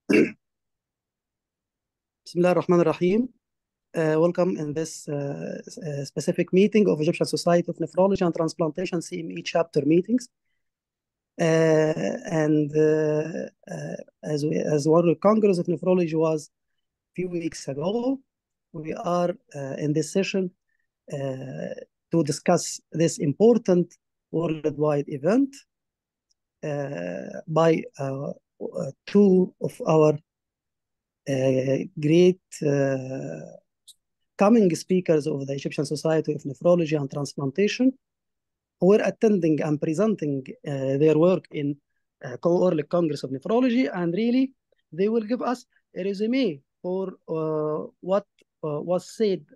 Bismillah ar-Rahman ar-Rahim. Welcome in this specific meeting of Egyptian Society of Nephrology and Transplantation CME chapter meetings. As World Congress of Nephrology was a few weeks ago, we are in this session to discuss this important worldwide event by two of our great coming speakers of the Egyptian Society of Nephrology and Transplantation, who were attending and presenting their work in World Congress of Nephrology, and really they will give us a resume for what was said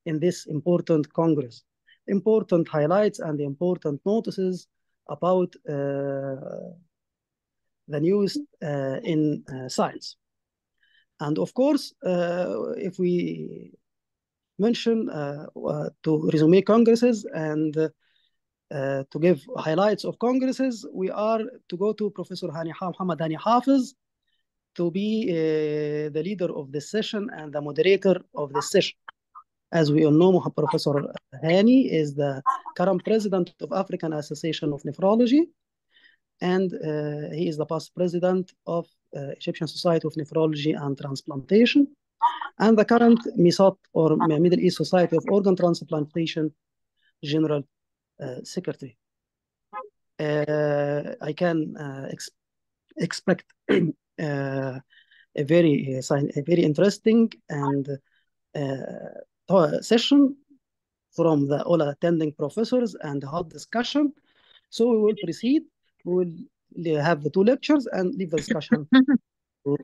in this important Congress, important highlights and important notices about the news in science. And of course, if we mention to resume congresses and to give highlights of congresses, we are to go to Professor Mohamed Hafiz to be the leader of this session and the moderator of this session. As we all know, Professor Hani is the current president of African Association of Nephrology, and he is the past president of Egyptian Society of Nephrology and Transplantation, and the current MISOT, or Middle East Society of Organ Transplantation, General Secretary. I can expect a very interesting and session from all attending professors and hot discussion. So we will proceed. We will have the two lectures and leave the discussion to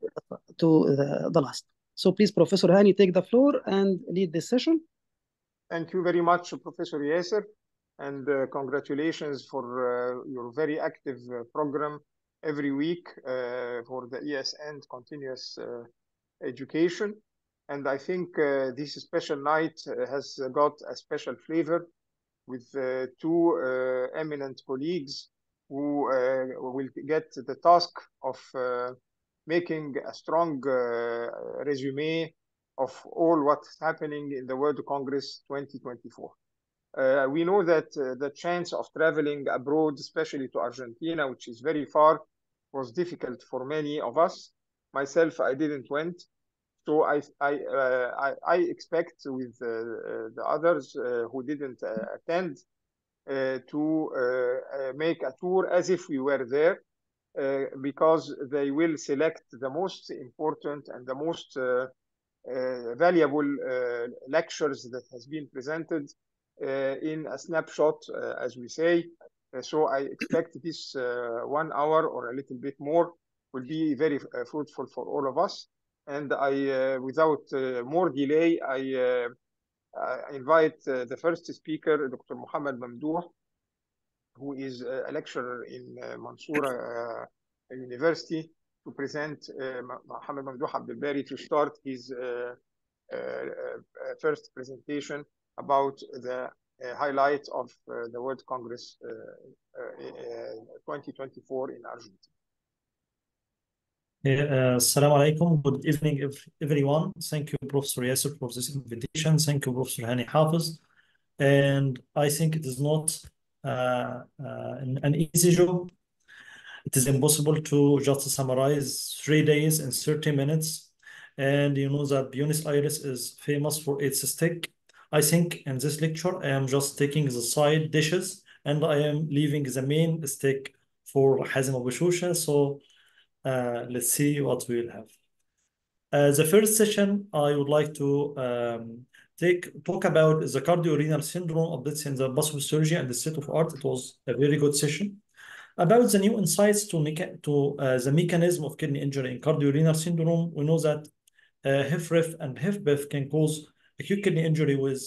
the last. So please, Professor Hani, take the floor and lead this session. Thank you very much, Professor Yasser, and congratulations for your very active program every week for the ESN continuous education. And I think this special night has got a special flavor with two eminent colleagues who will get the task of making a strong resume of all what's happening in the World Congress 2024. We know that the chance of traveling abroad, especially to Argentina, which is very far, was difficult for many of us. Myself, I didn't went. So I expect with the others who didn't attend to make a tour as if we were there, because they will select the most important and the most valuable lectures that has been presented in a snapshot, as we say. So I expect this 1 hour or a little bit more will be very fruitful for all of us. And I, without more delay, I invite the first speaker, Dr. Mohamed Mamdouh, who is a lecturer in Mansoura University, to present Mohamed Mamdouh Abdelbary to start his first presentation about the highlights of the World Congress 2024 in Argentina. Assalamu alaikum. Good evening, everyone. Thank you, Professor Yasser, for this invitation. Thank you, Professor Hani Hafiz. And I think it is not an easy job. It is impossible to just summarize 3 days in 30 minutes. And you know that Buenos Aires is famous for its steak. I think in this lecture, I am just taking the side dishes and I am leaving the main steak for Hazem of Shousha. So let's see what we will have. The first session, I would like to talk about the cardiorenal syndrome updates in the pathopathology and the state of art. It was a very good session. About the new insights to the mechanism of kidney injury in cardiorenal syndrome, we know that HFrEF and HFpEF can cause acute kidney injury with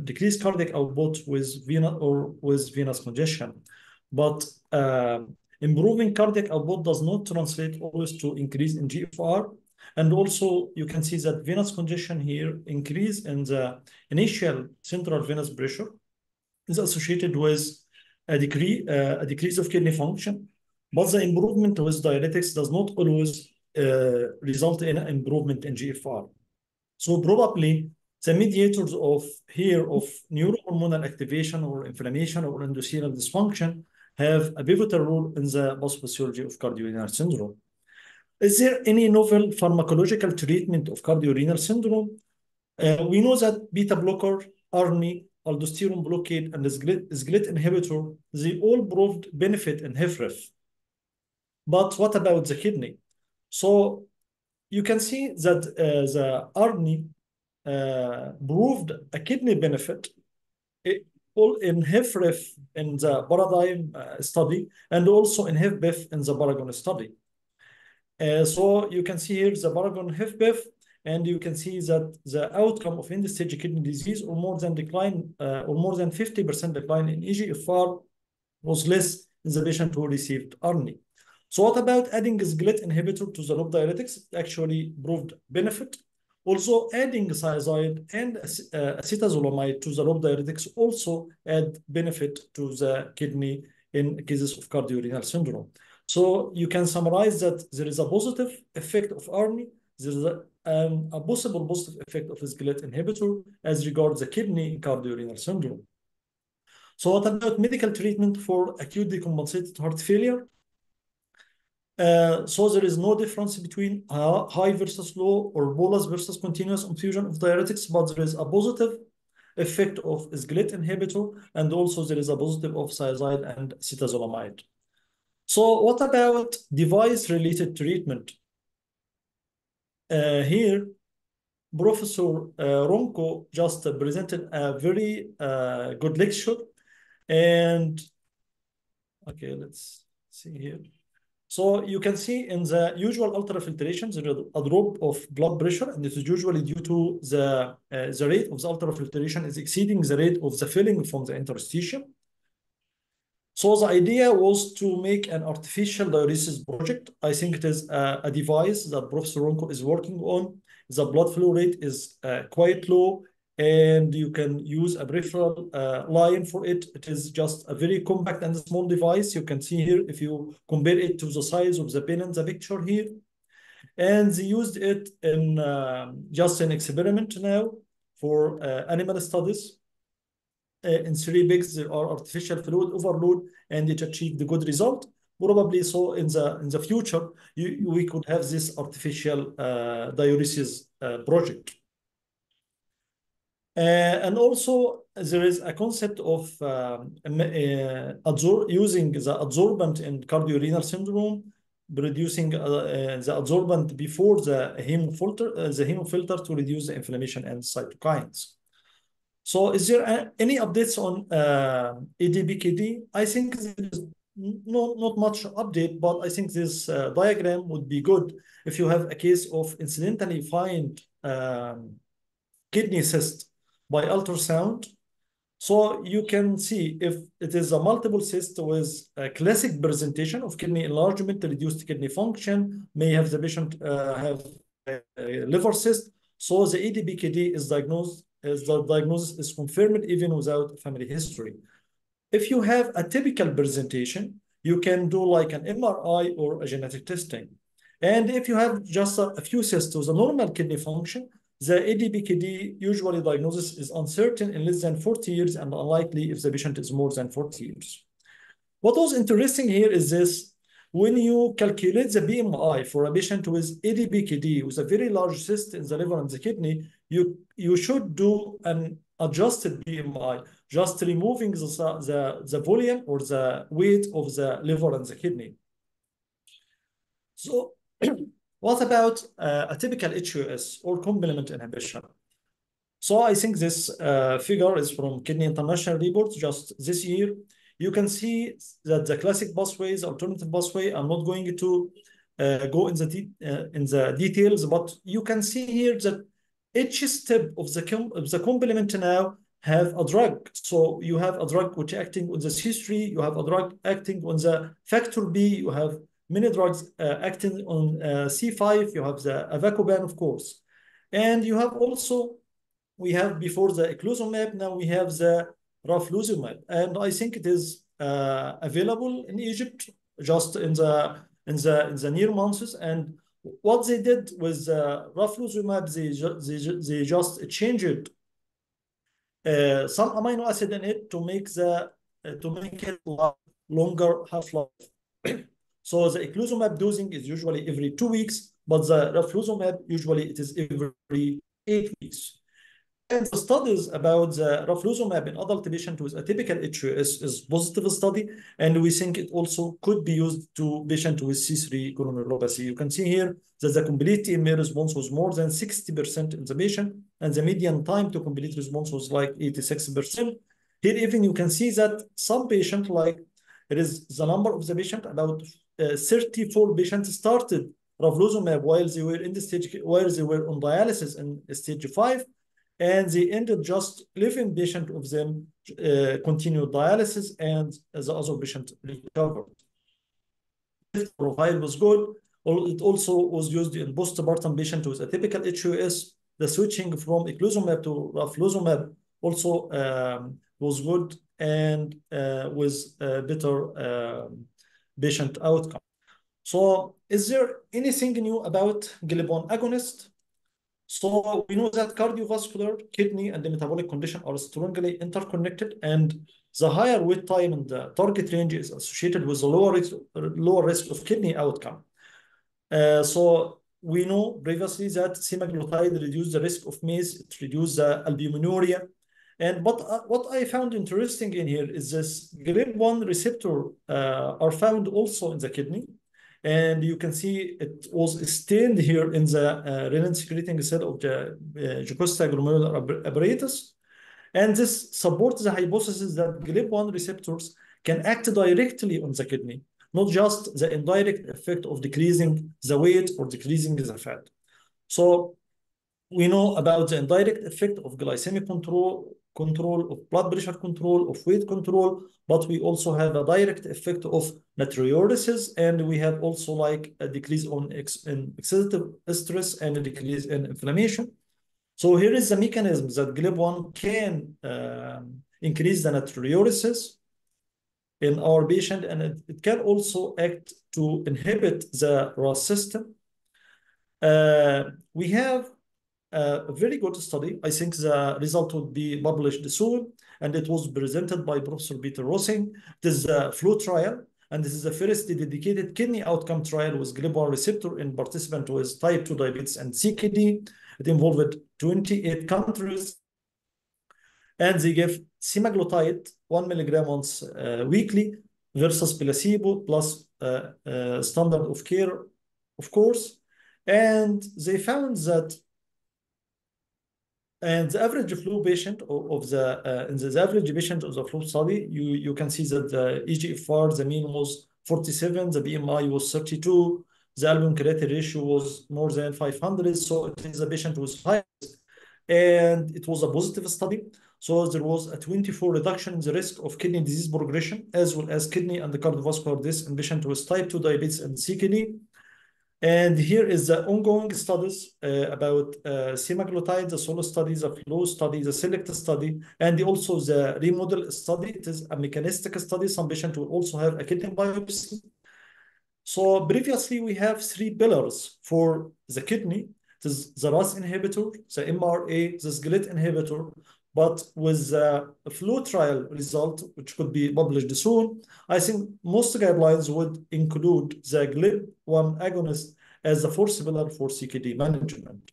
decreased cardiac output with venous congestion. But improving cardiac output does not translate always to increase in GFR. And also, you can see that venous congestion here increase in the initial central venous pressure is associated with a decrease of kidney function. But the improvement with diuretics does not always result in improvement in GFR. So probably the mediators of neurohormonal activation or inflammation or endothelial dysfunction have a pivotal role in the pathophysiology of cardiorenal syndrome. Is there any novel pharmacological treatment of cardiorenal syndrome? We know that beta blocker, ARNI, aldosterone blockade, and SGLT inhibitor, they all proved benefit in HFrEF. But what about the kidney? So you can see that the ARNI proved a kidney benefit all in HFrEF in the paradigm study and also in HFpEF in the Paragon study. So you can see here the Paragon HFpEF, and you can see that the outcome of end-stage kidney disease or more than 50% decline in eGFR was less in the patient who received ARNI. So what about adding SGLT inhibitor to the loop diuretics? It actually proved benefit. Also, adding thiazide and acetazolamide to the loop diuretics also add benefit to the kidney in cases of cardiorenal syndrome. So you can summarize that there is a positive effect of ARNI, there is a possible positive effect of SGLT inhibitor as regards the kidney in cardiorenal syndrome. So what about medical treatment for acute decompensated heart failure? So there is no difference between high versus low or bolus versus continuous infusion of diuretics, but there is a positive effect of SGLT inhibitor, and also there is a positive of thiazide and acetazolamide. So what about device-related treatment? Here, Professor Ronco just presented a very good lecture. And okay, let's see here. So you can see in the usual ultrafiltration, there is a drop of blood pressure, and this is usually due to the rate of the ultrafiltration is exceeding the rate of the filling from the interstitium. So the idea was to make an artificial diuresis project. I think it is a device that Professor Ronco is working on. The blood flow rate is quite low, and you can use a peripheral line for it. It is just a very compact and small device. You can see here, if you compare it to the size of the pen in the picture here. And they used it in just an experiment now for animal studies. In 3 pigs, there are artificial fluid overload, and it achieved a good result. Probably so in the future, we could have this artificial diuresis project. And also, there is a concept of using the adsorbent in cardiorenal syndrome, reducing the adsorbent before the hemofilter to reduce the inflammation and cytokines. So is there any updates on ADPKD? I think there is not much update, but I think this diagram would be good if you have a case of incidentally find kidney cyst by ultrasound. So you can see if it is a multiple cyst with a classic presentation of kidney enlargement, reduced kidney function, may have the patient have a liver cyst. So the ADPKD is diagnosed, as the diagnosis is confirmed even without family history. If you have a typical presentation, you can do like an MRI or a genetic testing. And if you have just a few cysts with a normal kidney function, the ADPKD usually diagnosis is uncertain in less than 40 years and unlikely if the patient is more than 40 years. What was interesting here is this: when you calculate the BMI for a patient with ADPKD with a very large cyst in the liver and the kidney, you should do an adjusted BMI, just removing the volume or the weight of the liver and the kidney. So what about a typical HUS or complement inhibition? So I think this figure is from Kidney International Report just this year. You can see that the classic pathways, alternative pathway, I'm not going to go in the details, but you can see here that each step of the complement now have a drug. So you have a drug which acting on the C3, you have a drug acting on the factor B, you have many drugs acting on C5, you have the avacopan, of course. And you have also, we have before the eculizumab, now we have the rafluzumab. And I think it is available in Egypt just in the near months. And what they did with rafluzumab, they just changed some amino acid in it to make it longer half-life. So the eculizumab dosing is usually every 2 weeks, but the rafluzumab usually it is every 8 weeks. And the studies about the rafluzumab in adult patient with atypical HUS is positive study, and we think it also could be used to patient with C3 glomerulopathy. You can see here that the complete TMA response was more than 60% in the patient, and the median time to complete response was like 86%. Here even you can see that some patient, like it is the number of the patient, about 34 patients started rafluzumab while they were in the stage, while they were on dialysis in stage 5. And they ended just 11 patients of them continued dialysis, and the other patient recovered. The profile was good. It also was used in postpartum patient with atypical HUS. The switching from eculizumab to rafluzumab also was good, and with better patient outcome. So is there anything new about GLP-1 agonist? So we know that cardiovascular, kidney, and the metabolic condition are strongly interconnected, and the higher wait time in the target range is associated with a lower risk of kidney outcome. So we know previously that semaglutide reduces the risk of MACE, it reduces the albuminuria. And what I found interesting in here is this GLP-1 receptor are found also in the kidney. And you can see it was stained here in the renin secreting cell of the juxtaglomerular apparatus. And this supports the hypothesis that GLP-1 receptors can act directly on the kidney, not just the indirect effect of decreasing the weight or decreasing the fat. So we know about the indirect effect of glycemic control, of blood pressure control, of weight control, but we also have a direct effect of natriuresis, and we have also like a decrease in excessive stress and a decrease in inflammation. So here is the mechanism that GLP-1 can increase the natriuresis in our patient, and it can also act to inhibit the RAS system. We have a very good study. I think the result would be published soon, and it was presented by Professor Peter Rossing. It is a flow trial, and this is the first dedicated kidney outcome trial with GLP-1 receptor in participants with type 2 diabetes and CKD. It involved 28 countries, and they gave semaglutide 1 milligram once weekly versus placebo plus standard of care, of course. And they found that the average flu patient of the average patient of the flu study, you can see that the eGFR, the mean was 47, the BMI was 32, the albumin creatinine ratio was more than 500. So it is a patient with high risk, and it was a positive study. So there was a 24 reduction in the risk of kidney disease progression, as well as kidney and the cardiovascular death in patients with type 2 diabetes and CKD. And here is the ongoing studies about semaglutide, the solo study, the flow study, the select study, and also the remodel study. It is a mechanistic study. Some patients will also have a kidney biopsy. So previously we have 3 pillars for the kidney. It is the RAS inhibitor, the MRA, the SGLT inhibitor. But with the flow trial result, which could be published soon, I think most guidelines would include the GLP-1 agonist as the fourth pillar for CKD management.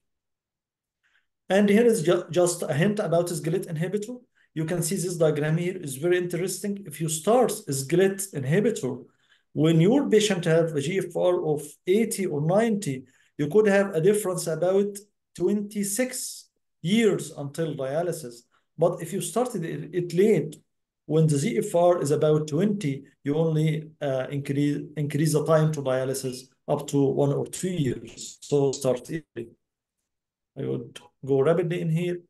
And here is just a hint about SGLT inhibitor. You can see this diagram here is very interesting. If you start a SGLT inhibitor, when your patient have a GFR of 80 or 90, you could have a difference about 26 years until dialysis. But if you started it late, when the GFR is about 20, you only increase the time to dialysis up to 1 or 2 years. So start early. I would go rapidly in here.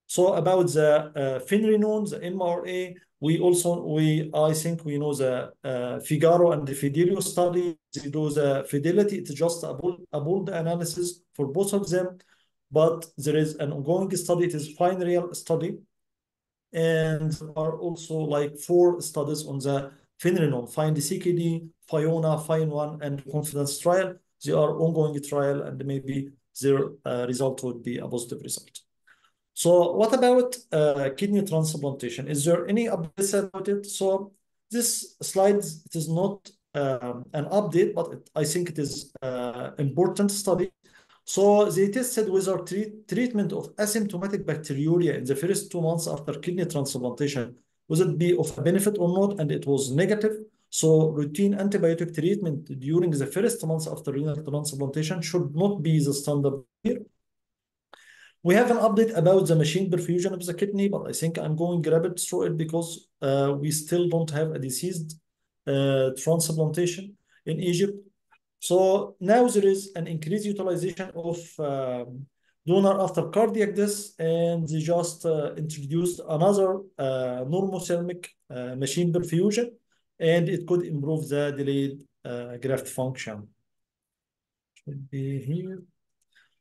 So about the finerenone, the MRA, I think we know the Figaro and the Fidelio study. They do the fidelity. It's just a bold analysis for both of them. But there is an ongoing study. It is FineReal study. And there are also like 4 studies on the finerenone, FIND-CKD, FIONA, FINE-1, and confidence trial. they are ongoing trial, and maybe their result would be a positive result. So what about kidney transplantation? Is there any updates about it? So this slide, it is not an update, but I think it is important study. So they tested whether treatment of asymptomatic bacteriuria in the first 2 months after kidney transplantation, would it be of a benefit or not? And it was negative. So routine antibiotic treatment during the first months after renal transplantation should not be the standard here. We have an update about the machine perfusion of the kidney, but I think I'm going rapid through it because we still don't have a deceased transplantation in Egypt. So now there is an increased utilization of donor after cardiac death, and they just introduced another normothermic machine perfusion, and it could improve the delayed graft function. Should be here.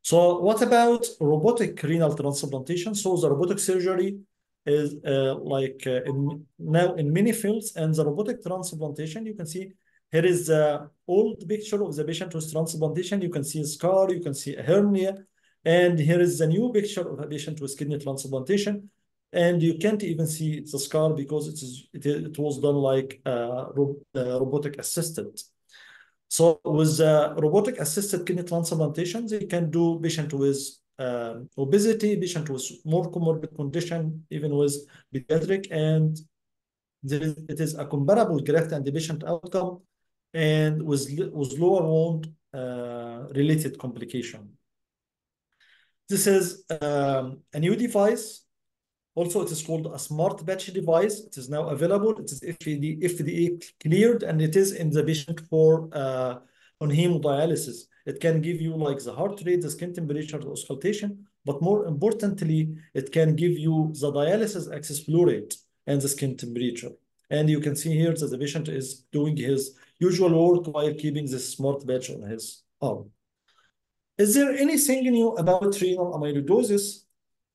So what about robotic renal transplantation? So the robotic surgery is now in many fields, and the robotic transplantation, you can see here is the old picture of the patient with transplantation. You can see a scar, you can see a hernia, and here is the new picture of a patient with kidney transplantation. And you can't even see the scar because it was done like robotic assisted. So with robotic assisted kidney transplantation, they can do patient with obesity, patient with more comorbid condition, even with pediatric, and it is a comparable graft and the patient outcome, and with lower wound related complication. This is a new device. Also, it is called a smart batch device. It is now available. It is FDA cleared, and it is in the patient for on hemodialysis. It can give you like the heart rate, the skin temperature, the auscultation, but more importantly, it can give you the dialysis access flow rate and the skin temperature. And you can see here that the patient is doing his usual work while keeping this smart batch on his arm. Is there anything new about renal amyloidosis?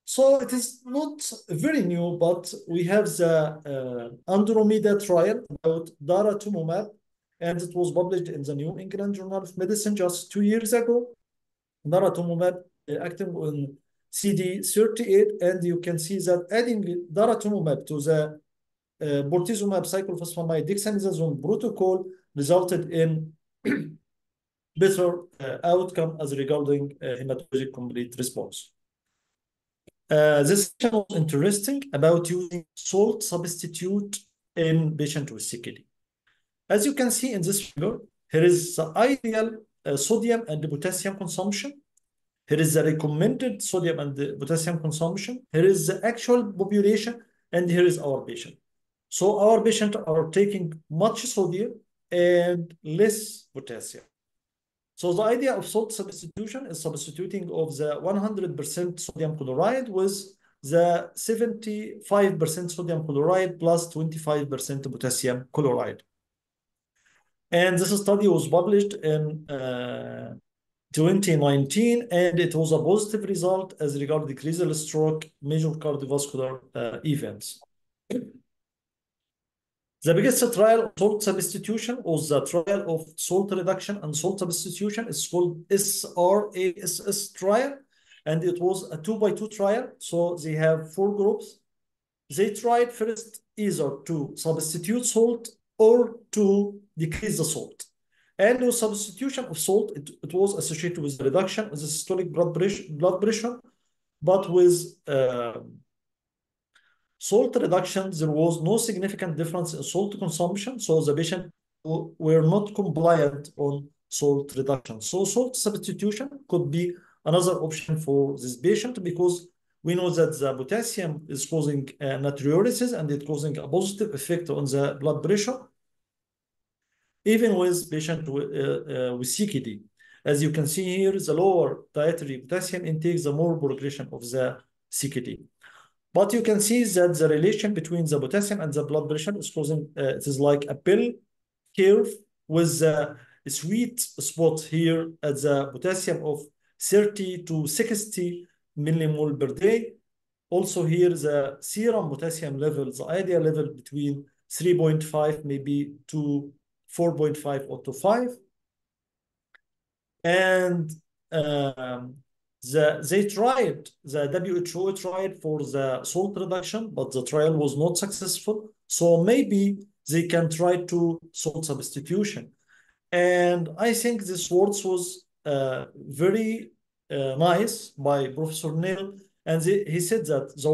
So it is not very new, but we have the Andromeda trial about daratumumab, and it was published in the New England Journal of Medicine just 2 years ago. Daratumumab acting on CD38, and you can see that adding daratumumab to the bortezomib cyclophosphamide dexamethasone protocol resulted in better outcome as regarding hematologic complete response. This was interesting about using salt substitute in patient with CKD. As you can see in this figure, here is the ideal sodium and potassium consumption. Here is the recommended sodium and potassium consumption. Here is the actual population, and here is our patient. So our patients are taking much sodium and less potassium. So the idea of salt substitution is substituting of the 100% sodium chloride with the 75% sodium chloride plus 25% potassium chloride. And this study was published in 2019, and it was a positive result as regards decreased stroke, major cardiovascular events. The biggest trial of salt substitution was the trial of salt reduction and salt substitution. It's called SRASS trial, and it was a 2x2 trial. So they have 4 groups. They tried first either to substitute salt or to decrease the salt. And with substitution of salt, it was associated with reduction of the systolic blood pressure, but with salt reduction, there was no significant difference in salt consumption, so the patient were not compliant on salt reduction. So salt substitution could be another option for this patient, because we know that the potassium is causing natriuresis, and it's causing a positive effect on the blood pressure, even with patient with CKD. As you can see here, the lower dietary potassium intake, the more progression of the CKD. But you can see that the relation between the potassium and the blood pressure is causing, it is like a pill curve with a sweet spot here at the potassium of 30 to 60 millimole per day. Also here, the serum potassium level, the ideal level between 3.5 maybe to 4.5 or to 5. And the WHO tried for the salt reduction, but the trial was not successful. So maybe they can try to salt substitution. And I think this words was very nice by Professor Neil. And he said that the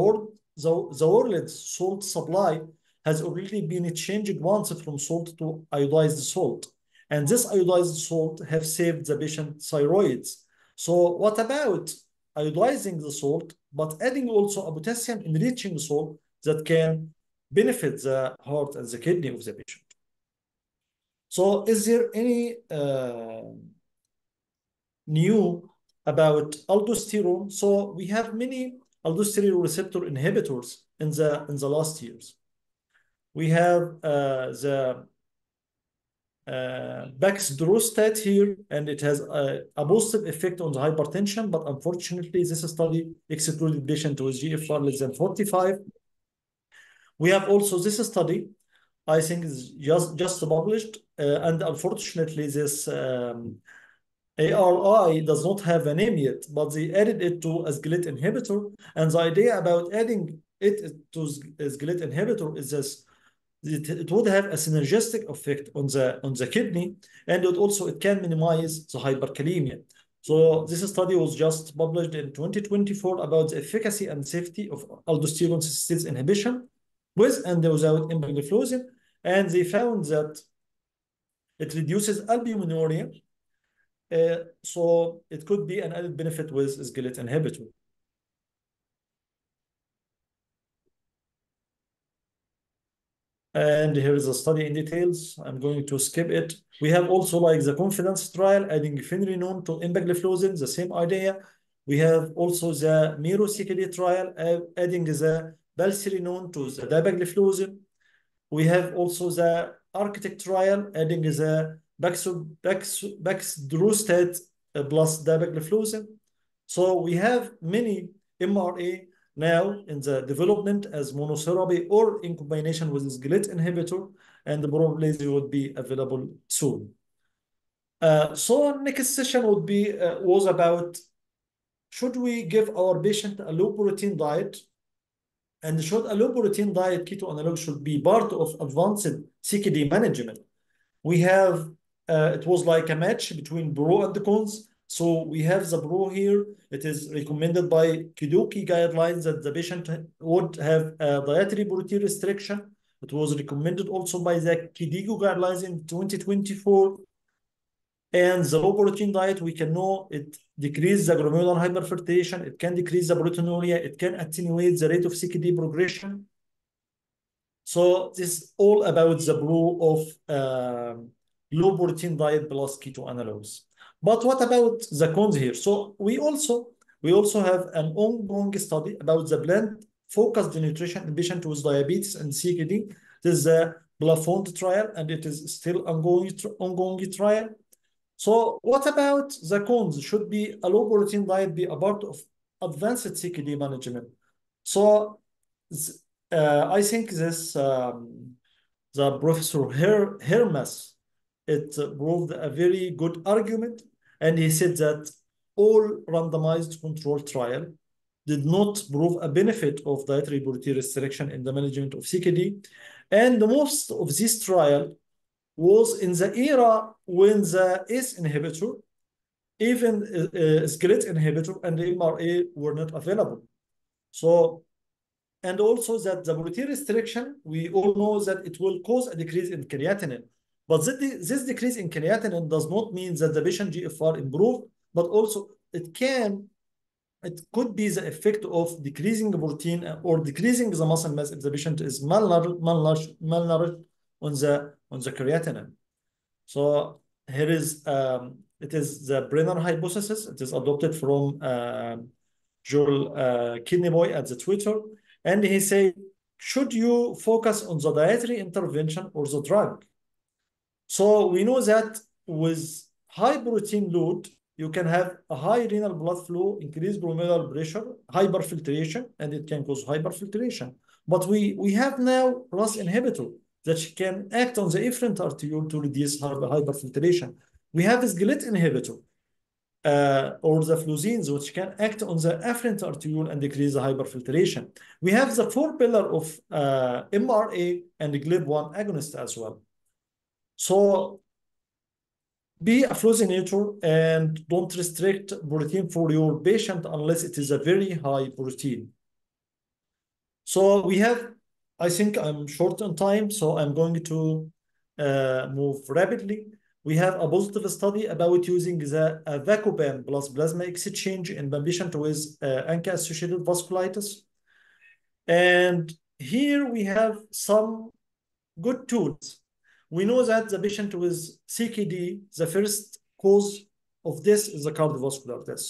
world's salt supply has already been changed once from salt to iodized salt. And this iodized salt have saved the patient thyroids. So what about iodizing the salt, but adding also a potassium enriching salt that can benefit the heart and the kidney of the patient? So is there any new about aldosterone? So we have many aldosterone receptor inhibitors in the last years. We have the baxdrostat here, and it has a positive effect on the hypertension, but unfortunately, this study excluded patients with GFR less than 45. We have also this study, I think is just published, and unfortunately, this ARI does not have a name yet, but they added it to a SGLT inhibitor, and the idea about adding it to a SGLT inhibitor is this. It would have a synergistic effect on the kidney, and it can minimize the hyperkalemia. So this study was just published in 2024 about the efficacy and safety of aldosterone synthase inhibition with and without empagliflozin, and they found that it reduces albuminuria, so it could be an added benefit with SGLT inhibitor. And here is a study in details. I'm going to skip it. We have also like the confidence trial, adding phenrenone to empagliflozin, the same idea. We have also the MIRO-CKD trial, adding the balsarinone to the dapagliflozin. We have also the Architect trial, adding the baxdrostat plus dapagliflozin. So we have many MRA now in the development as monotherapy or in combination with SGLT inhibitor, and probably they would be available soon. So next session would be was about, should we give our patient a low protein diet, and should a low protein diet keto analog should be part of advanced CKD management? We have it was like a match between pro and the cons. So we have the pro here. It is recommended by KDOQI guidelines that the patient would have a dietary protein restriction. It was recommended also by the KDIGO guidelines in 2024. And the low protein diet, we can know it decreases the glomerular hyperfiltration. It can decrease the proteinuria. It can attenuate the rate of CKD progression. So this is all about the pro of low protein diet plus keto analogs. But what about the cons here? So we also have an ongoing study about the blend focused nutrition in patients with diabetes and CKD. This is the Plafond trial, and it is still ongoing trial. So what about the cons? Should be a low protein diet be a part of advanced CKD management? So I think this the Professor Hermes, it proved a very good argument, and he said that all randomized control trial did not prove a benefit of dietary protein restriction in the management of CKD, and most of this trial was in the era when the ACE inhibitor, even SGLT inhibitor and the MRA were not available. So, and also that the protein restriction, we all know that it will cause a decrease in creatinine. But this decrease in creatinine does not mean that the patient GFR improved, but also it could be the effect of decreasing protein or decreasing the muscle mass if the patient is malnourished on the creatinine. So here is it is the Brenner hypothesis. It is adopted from Joel Kidneyboy at the Twitter, and he said, should you focus on the dietary intervention or the drug? So we know that with high protein load, you can have a high renal blood flow, increased glomerular pressure, hyperfiltration, and it can cause hyperfiltration. But we have now RAS inhibitor that can act on the efferent arteriole to reduce hyperfiltration. We have a SGLT inhibitor or the fluoresceins, which can act on the afferent arteriole and decrease the hyperfiltration. We have the four pillar of MRA and GLIB1 agonist as well. So be a fluorescinator and don't restrict protein for your patient unless it is a very high protein. So we have, I think I'm short on time, so I'm going to move rapidly. We have a positive study about using the Vacoban plus plasma exchange in a patient with ANCA-associated vasculitis. And here we have some good tools. We know that the patient with CKD, the first cause of this is the cardiovascular death.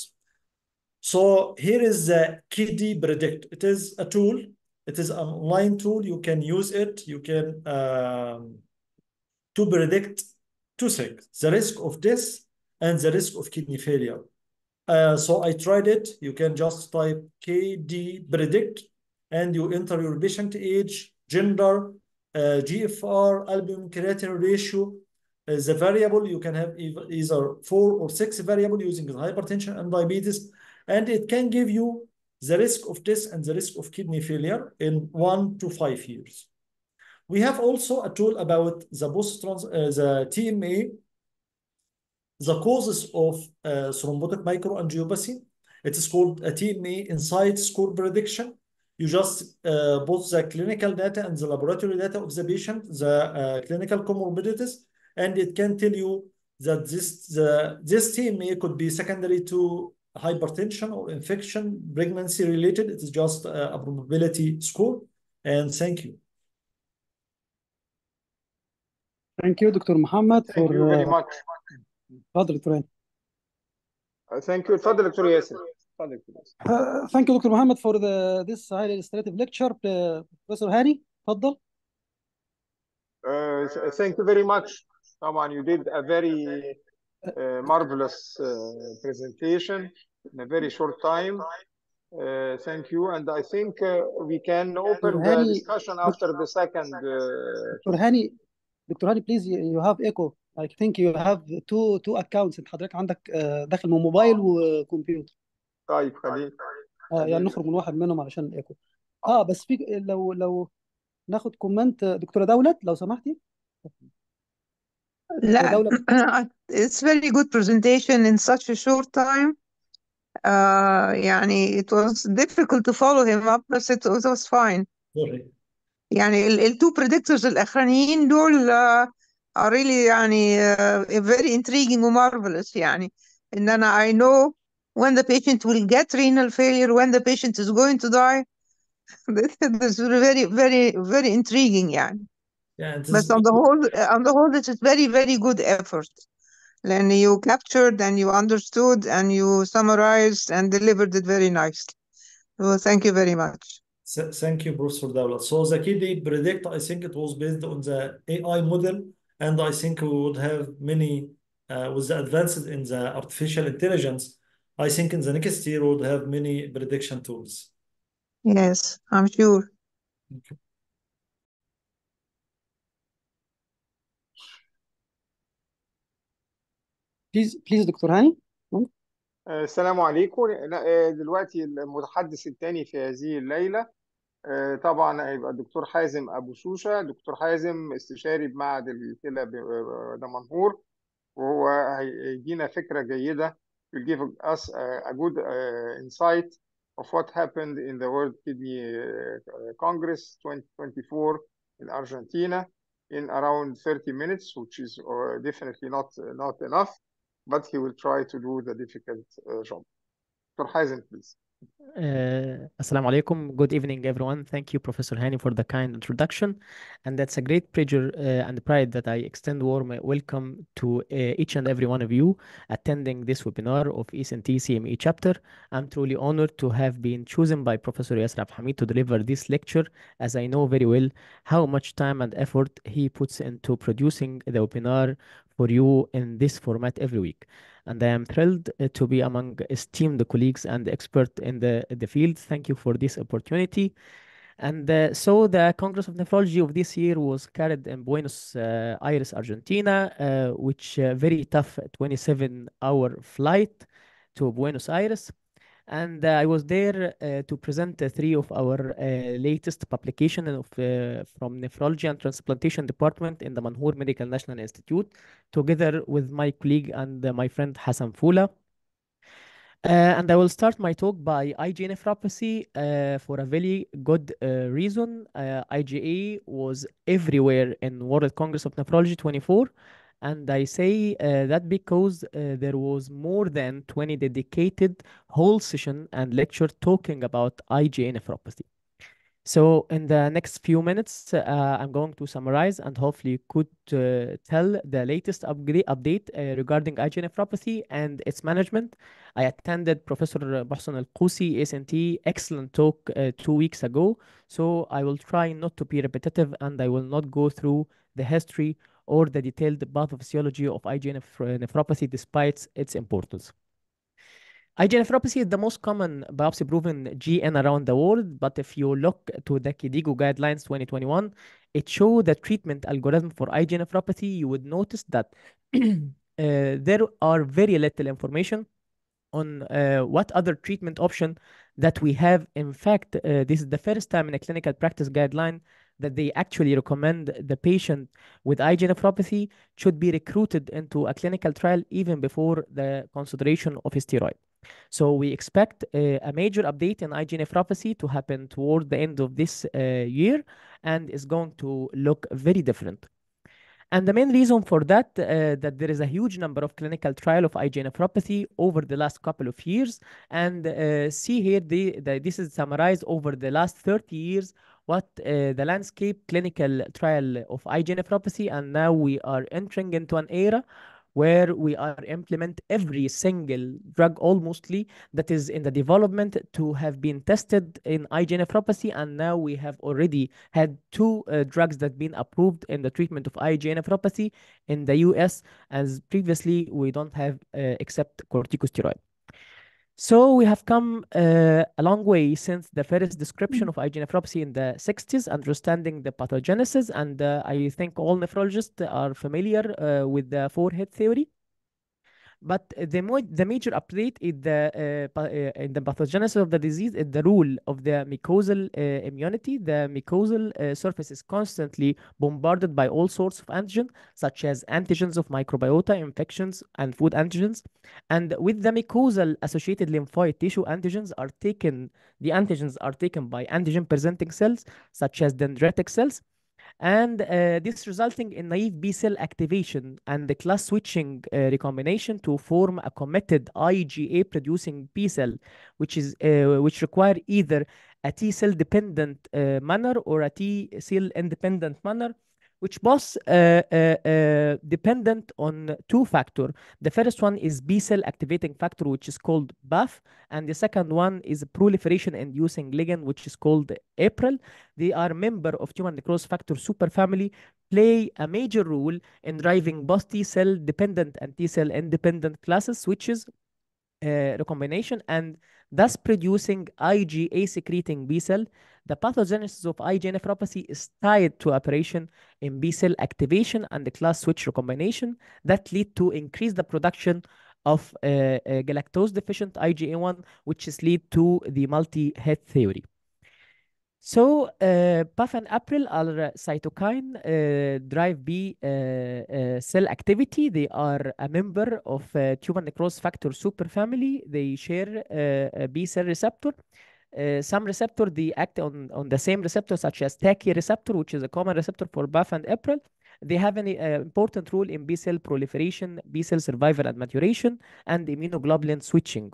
So here is the KD Predict. It is a tool. It is an online tool. You can use it. You can to predict two things: the risk of death and the risk of kidney failure. So I tried it. You can just type KD Predict, and you enter your patient age, gender, GFR, albumin creatinine ratio. The variable, you can have either 4 or 6 variable using the hypertension and diabetes, and it can give you the risk of death and the risk of kidney failure in 1 to 5 years. We have also a tool about the TMA, the causes of thrombotic microangiopathy. It is called a TMA Insight Score Prediction. You just put the clinical data and the laboratory data of the patient, the clinical comorbidities, and it can tell you that this TMA could be secondary to hypertension or infection, pregnancy related. It is just a probability score. And thank you. Thank you, Dr. Mohamed. Thank you very much. تفضل دكتور هاني. Thank you. تفضل دكتور ياسر. Thank you, Dr. Mohamed, for this highly illustrative lecture. Professor Hani, تفضل. Thank you very much. طبعا you did a very marvelous presentation in a very short time. Thank you, and I think we can open the discussion after the second. Dr. Hani, please, you have echo. I think you have two accounts. انت حضرتك عندك داخل من موبايل وكمبيوتر. طيب خليك. يعني نخرج من واحد منهم علشان الايكو. بس في لو ناخد كومنت دكتورة دولت لو سمحتي. لا, it's very good presentation in such a short time. يعني it was difficult to follow him up, but it was fine. يعني التو predictors الأخرانيين دول are really يعني very intriguing و marvelous. يعني إن أنا I know when the patient will get renal failure, when the patient is going to die. This is very, very, very intriguing يعني. Yeah, but on the whole, it is very, very good effort. And you captured and you understood and you summarized and delivered it very nicely. Well, thank you very much. Thank you, Professor Dawlat. So the KD Predict, I think it was based on the AI model, and I think we would have many, with the advances in the artificial intelligence, I think in the next year we would have many prediction tools. Yes, I'm sure. Thank you. Please دكتور هاني. السلام عليكم. دلوقتي المتحدث الثاني في هذه الليلة طبعا هيبقى الدكتور حازم أبو شوشة. دكتور حازم استشاري بمعهد الكلى دمنهور، وهو هيدينا فكرة جيدة. will give us a good insight of what happened in the World Kidney Congress 2024 in Argentina in around 30 minutes, which is definitely not enough, but he will try to do the difficult job. Dr. Hazem, please. Assalamu alaikum. Good evening, everyone. Thank you, Professor Hani, for the kind introduction. And that's a great pleasure and pride that I extend warm welcome to each and every one of you attending this webinar of ECNT CME chapter. I'm truly honored to have been chosen by Professor Yasser Abdelhamid to deliver this lecture, as I know very well how much time and effort he puts into producing the webinar for you in this format every week. And I am thrilled to be among esteemed colleagues and experts in the field. Thank you for this opportunity. And so the Congress of Nephrology of this year was carried in Buenos Aires, Argentina, which very tough 27-hour flight to Buenos Aires. And I was there to present three of our latest publication from Nephrology and Transplantation Department in the Manhoor Medical National Institute, together with my colleague and my friend Hassan Fula. And I will start my talk by IgA nephropathy for a very good reason. IgA was everywhere in World Congress of Nephrology 24. And I say that because there was more than 20 dedicated whole session and lecture talking about IgA nephropathy. So in the next few minutes, I'm going to summarize and hopefully could tell the latest update regarding IgA nephropathy and its management. I attended Professor Mohsen Al-Qusi, ASNT, excellent talk 2 weeks ago. So I will try not to be repetitive and I will not go through the history or the detailed pathophysiology of IgA nephropathy despite its importance. IgA nephropathy is the most common biopsy-proven GN around the world, but if you look to the KDIGO guidelines 2021, it shows the treatment algorithm for IgA nephropathy. You would notice that there are very little information on what other treatment option that we have. In fact, this is the first time in a clinical practice guideline that they actually recommend the patient with IgA nephropathy should be recruited into a clinical trial even before the consideration of a steroid. So we expect a major update in IgA nephropathy to happen toward the end of this year, and is going to look very different. And the main reason for that, that there is a huge number of clinical trial of IgA nephropathy over the last couple of years. And see here, this is summarized over the last 30 years, what the landscape clinical trial of IgA nephropathy. And now we are entering into an era where we are implement every single drug almostly that is in the development to have been tested in IgA nephropathy, and now we have already had two drugs that been approved in the treatment of IgA nephropathy in the US, as previously we don't have except corticosteroid. So we have come a long way since the first description of IgA nephropathy in the 60s, understanding the pathogenesis, and I think all nephrologists are familiar with the four-head theory. But the major update in the pathogenesis of the disease is the role of the mucosal immunity. The mucosal surface is constantly bombarded by all sorts of antigens, such as antigens of microbiota, infections, and food antigens. And with the mucosal associated lymphoid tissue, the antigens are taken by antigen-presenting cells, such as dendritic cells. And this resulting in naive B cell activation and the class switching recombination to form a committed IgA producing B cell, which require either a T cell dependent manner or a T cell independent manner, which both dependent on two factors. The first one is B cell activating factor, which is called BAF, and the second one is proliferation inducing ligand, which is called APRIL. They are member of tumor necrosis factor superfamily, play a major role in driving both T cell dependent and T cell independent classes switches recombination, and thus producing IgA secreting B cell. The pathogenesis of IgA nephropathy is tied to operation in B cell activation and the class switch recombination that lead to increase the production of galactose deficient IgA1, which is lead to the multi-head theory. So BAF and APRIL are cytokine drive B cell activity. They are a member of tumor necrosis factor superfamily. They share a B cell receptor. Some receptor, they act on the same receptor, such as TACI receptor, which is a common receptor for BAF and APRIL. They have an important role in B cell proliferation, B cell survival and maturation, and immunoglobulin switching.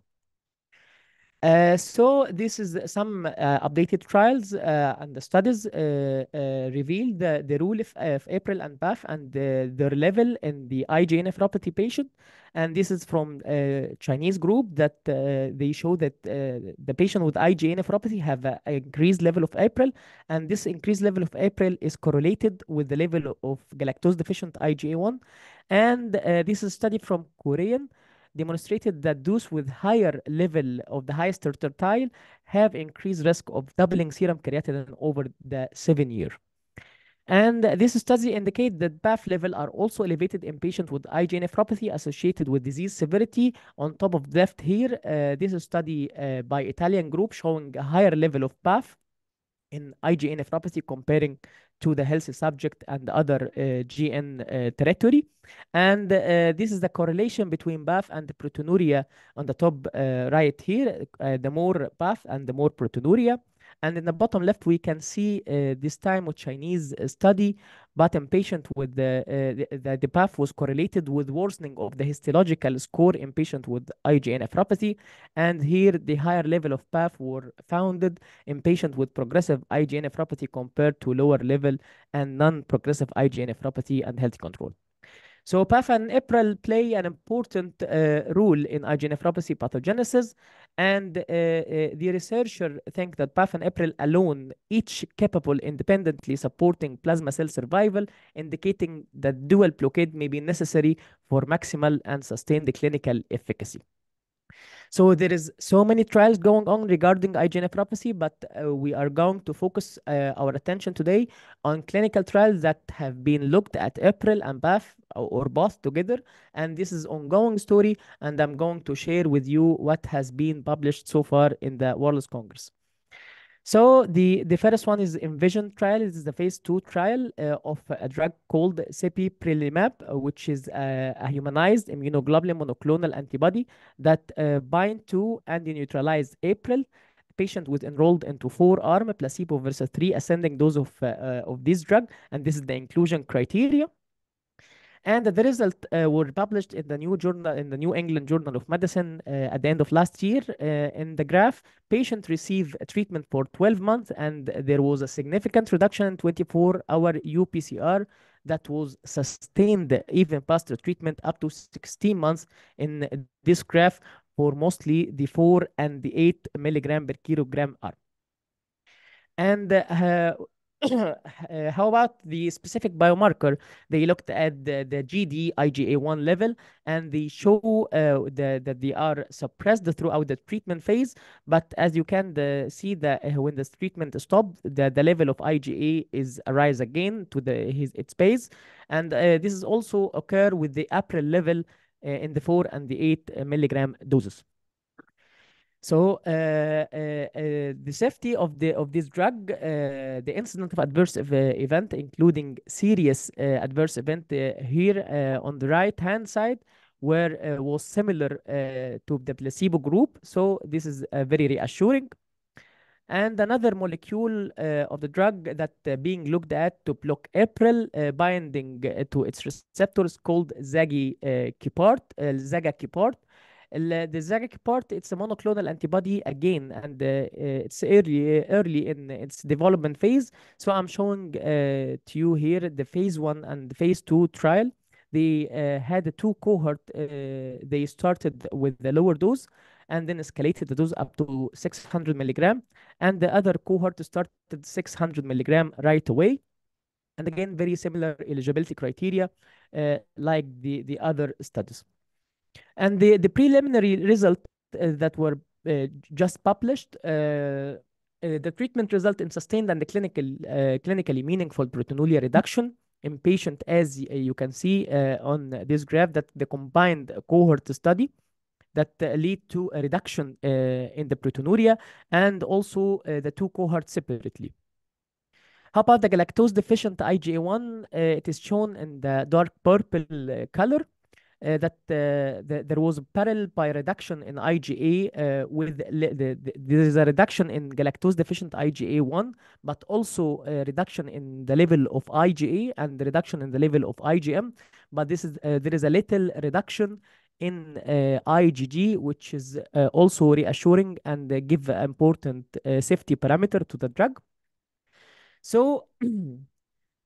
So this is some updated trials and the studies reveal the role of APRIL and BAF and their level in the IgA nephropathy patient. And this is from a Chinese group that they show that the patient with IgA nephropathy have an increased level of APRIL, and this increased level of APRIL is correlated with the level of galactose deficient IgA1. And this is a study from Korean demonstrated that those with higher level of the highest tertile have increased risk of doubling serum creatinine over the 7 year. And this study indicates that BAF level are also elevated in patients with IgA nephropathy associated with disease severity. On top of left here, this is study by Italian group showing a higher level of BAF in IgA nephropathy comparing to the healthy subject and other GN territory. And this is the correlation between BAF and proteinuria on the top right here. The more BAF and the more proteinuria. And in the bottom left, we can see this time with Chinese study, but in patient with the BAF was correlated with worsening of the histological score in patient with IgA nephropathy. And here, the higher level of BAF were founded in patient with progressive IgA nephropathy compared to lower level and non-progressive IgA nephropathy and healthy control. So PAF and APRIL play an important role in IgA nephropathy pathogenesis, and the researcher think that PAF and APRIL alone, each capable independently supporting plasma cell survival, indicating that dual blockade may be necessary for maximal and sustained clinical efficacy. So there is so many trials going on regarding IgA nephropathy, but we are going to focus our attention today on clinical trials that have been looked at APRIL and BAF or both together. And this is ongoing story, and I'm going to share with you what has been published so far in the World Congress. So the first one is Envision trial. It is the phase 2 trial of a drug called sepiprelimab, which is a humanized immunoglobulin monoclonal antibody that bind to and neutralize APRIL. Patient was enrolled into 4-arm placebo versus 3 ascending dose of this drug, and this is the inclusion criteria. And the results were published in the New England Journal of Medicine at the end of last year. In the graph, patient received treatment for 12 months, and there was a significant reduction in 24-hour UPCR that was sustained even past the treatment up to 16 months in this graph for mostly the 4 and the 8 milligram per kilogram arm. And how about the specific biomarker? They looked at the Gd-IgA1 level, and they show that they are suppressed throughout the treatment phase. But as you can see, that when the treatment stopped, the level of IgA is arise again to its base. And this is also occur with the APRIL level in the 4 and the 8 milligram doses. So the safety of this drug, the incident of adverse event, including serious adverse event here on the right-hand side, where was similar to the placebo group. So this is very reassuring. And another molecule of the drug that being looked at to block APRIL binding to its receptors called zagakipart, zagakipart. The zagakipart, it's a monoclonal antibody again, and it's early in its development phase. So I'm showing to you here the phase 1 and phase 2 trial. They had a 2 cohort. They started with the lower dose and then escalated the dose up to 600 milligram. And the other cohort started 600 milligram right away. And again, very similar eligibility criteria like the other studies. And the preliminary result that were just published, the treatment result in sustained and clinically meaningful proteinuria reduction in patient, as you can see on this graph, that the combined cohort study that lead to a reduction in the proteinuria, and also the 2 cohorts separately. How about the galactose deficient IgA1? It is shown in the dark purple color. That there was a parallel by reduction in IgA with there is a reduction in galactose deficient IgA1, but also a reduction in the level of IgA and the reduction in the level of IgM. But this is there is a little reduction in IgG, which is also reassuring and give important safety parameter to the drug. So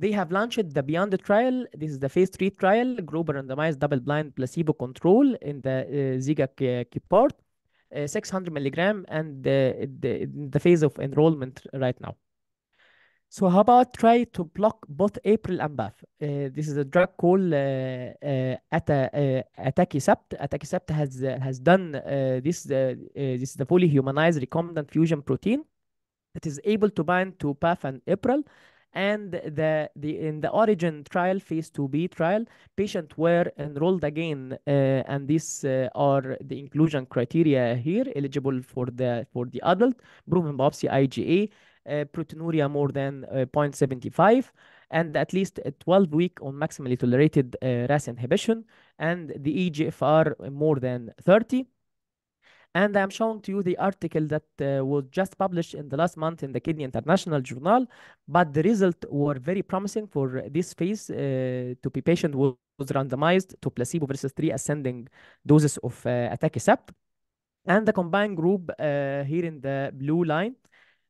they have launched the Beyond trial. This is the phase 3 trial, group randomized double-blind placebo control in the zigakipart, 600 milligram, and the phase of enrollment right now. So how about try to block both APRIL and BAF? This is a drug called atacicept. Atacicept has done this. This is the fully humanized recombinant fusion protein that is able to bind to BAF and APRIL. And in the Origin trial, phase 2b trial, patients were enrolled again, and these are the inclusion criteria here: eligible for the adult, proven biopsy IgA, proteinuria more than 0.75, and at least 12 week on maximally tolerated RAS inhibition, and the EGFR more than 30. And I'm showing to you the article that was just published in the last month in the Kidney International Journal, but the results were very promising for this phase. To be patient was randomized to placebo versus 3 ascending doses of atacicept. And the combined group here in the blue line,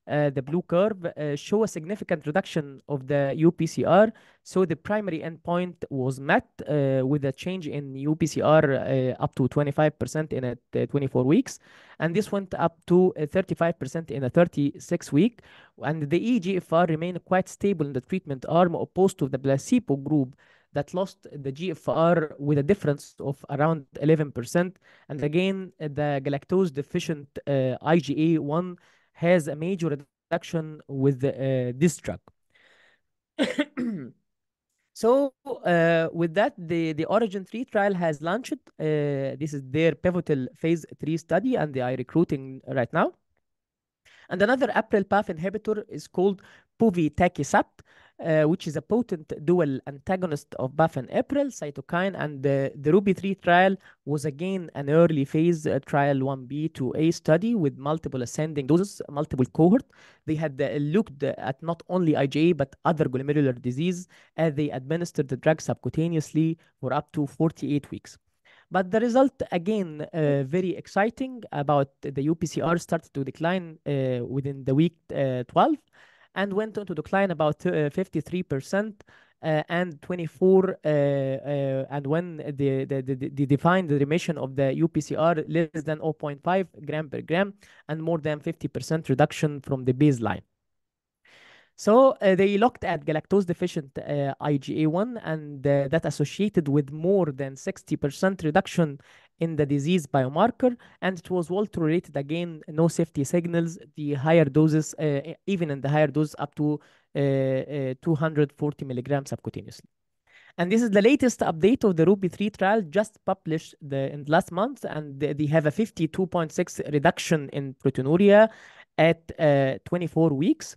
the blue curve, show a significant reduction of the UPCR. So the primary endpoint was met with a change in UPCR up to 25% in 24 weeks. And this went up to 35% in a 36 week. And the EGFR remained quite stable in the treatment arm, opposed to the placebo group that lost the GFR with a difference of around 11%. And again, the galactose deficient IgA1 has a major reduction with this drug. So with that, the Origin 3 trial has launched. This is their pivotal phase 3 study, and they are recruiting right now. And another APRIL path inhibitor is called povetacicept, which is a potent dual antagonist of BAFF and APRIL cytokine. And the Ruby 3 trial was again an early phase trial 1b to A study with multiple ascending doses, multiple cohort. They had looked at not only IgA but other glomerular disease, as they administered the drug subcutaneously for up to 48 weeks. But the result, again, very exciting. About the UPCR started to decline within the week 12 and went on to decline about 53% and 24. And when they defined the remission of the UPCR less than 0.5 gram per gram and more than 50% reduction from the baseline. So they looked at galactose deficient IgA1, and that associated with more than 60% reduction in the disease biomarker, and it was well tolerated. Again, no safety signals. The higher doses, even in the higher dose, up to 240 milligrams subcutaneously. And this is the latest update of the Ruby 3 trial, just published in last month, and they have a 52.6 reduction in proteinuria at 24 weeks.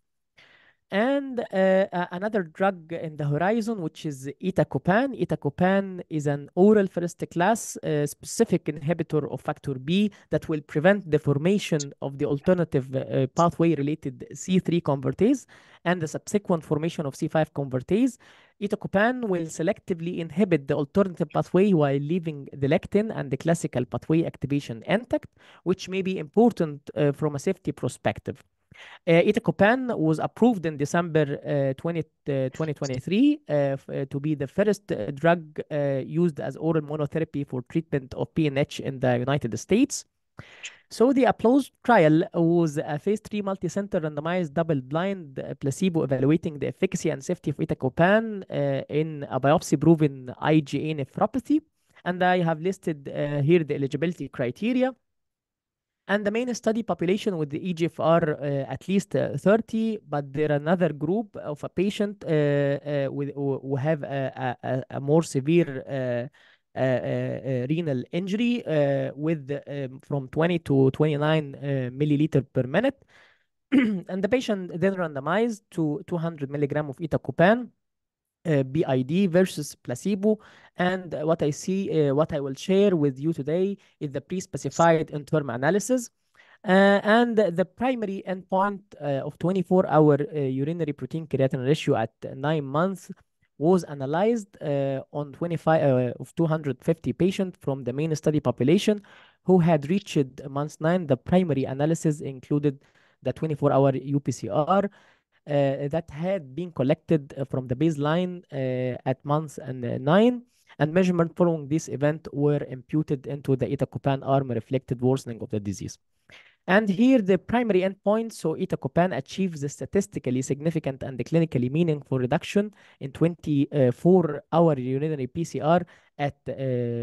And another drug in the horizon, which is itacopan. Itacopan is an oral first-class specific inhibitor of factor B that will prevent the formation of the alternative pathway-related C3 convertase and the subsequent formation of C5 convertase. Itacopan will selectively inhibit the alternative pathway while leaving the lectin and the classical pathway activation intact, which may be important from a safety perspective. Itacopan was approved in December 2023 to be the first drug used as oral monotherapy for treatment of PNH in the United States. So the APPLOSE trial was a phase 3 multi-center randomized double-blind placebo evaluating the efficacy and safety of itacopan in a biopsy-proven IgA nephropathy. And I have listed here the eligibility criteria. And the main study population with the EGFR at least 30, but there are another group of a patient who have a more severe renal injury with from 20 to 29 milliliter per minute. And the patient then randomized to 200 milligram of itacopan BID versus placebo. And what I will share with you today is the pre-specified interim analysis. And the primary endpoint of 24-hour urinary protein creatinine ratio at 9 months was analyzed on 25 of 250 patients from the main study population who had reached month 9. The primary analysis included the 24-hour UPCR that had been collected from the baseline at month 9, and measurements following this event were imputed into the itacopan arm, reflected worsening of the disease. And here the primary endpoint, so itacopan achieves a statistically significant and clinically meaningful reduction in 24-hour urinary PCR at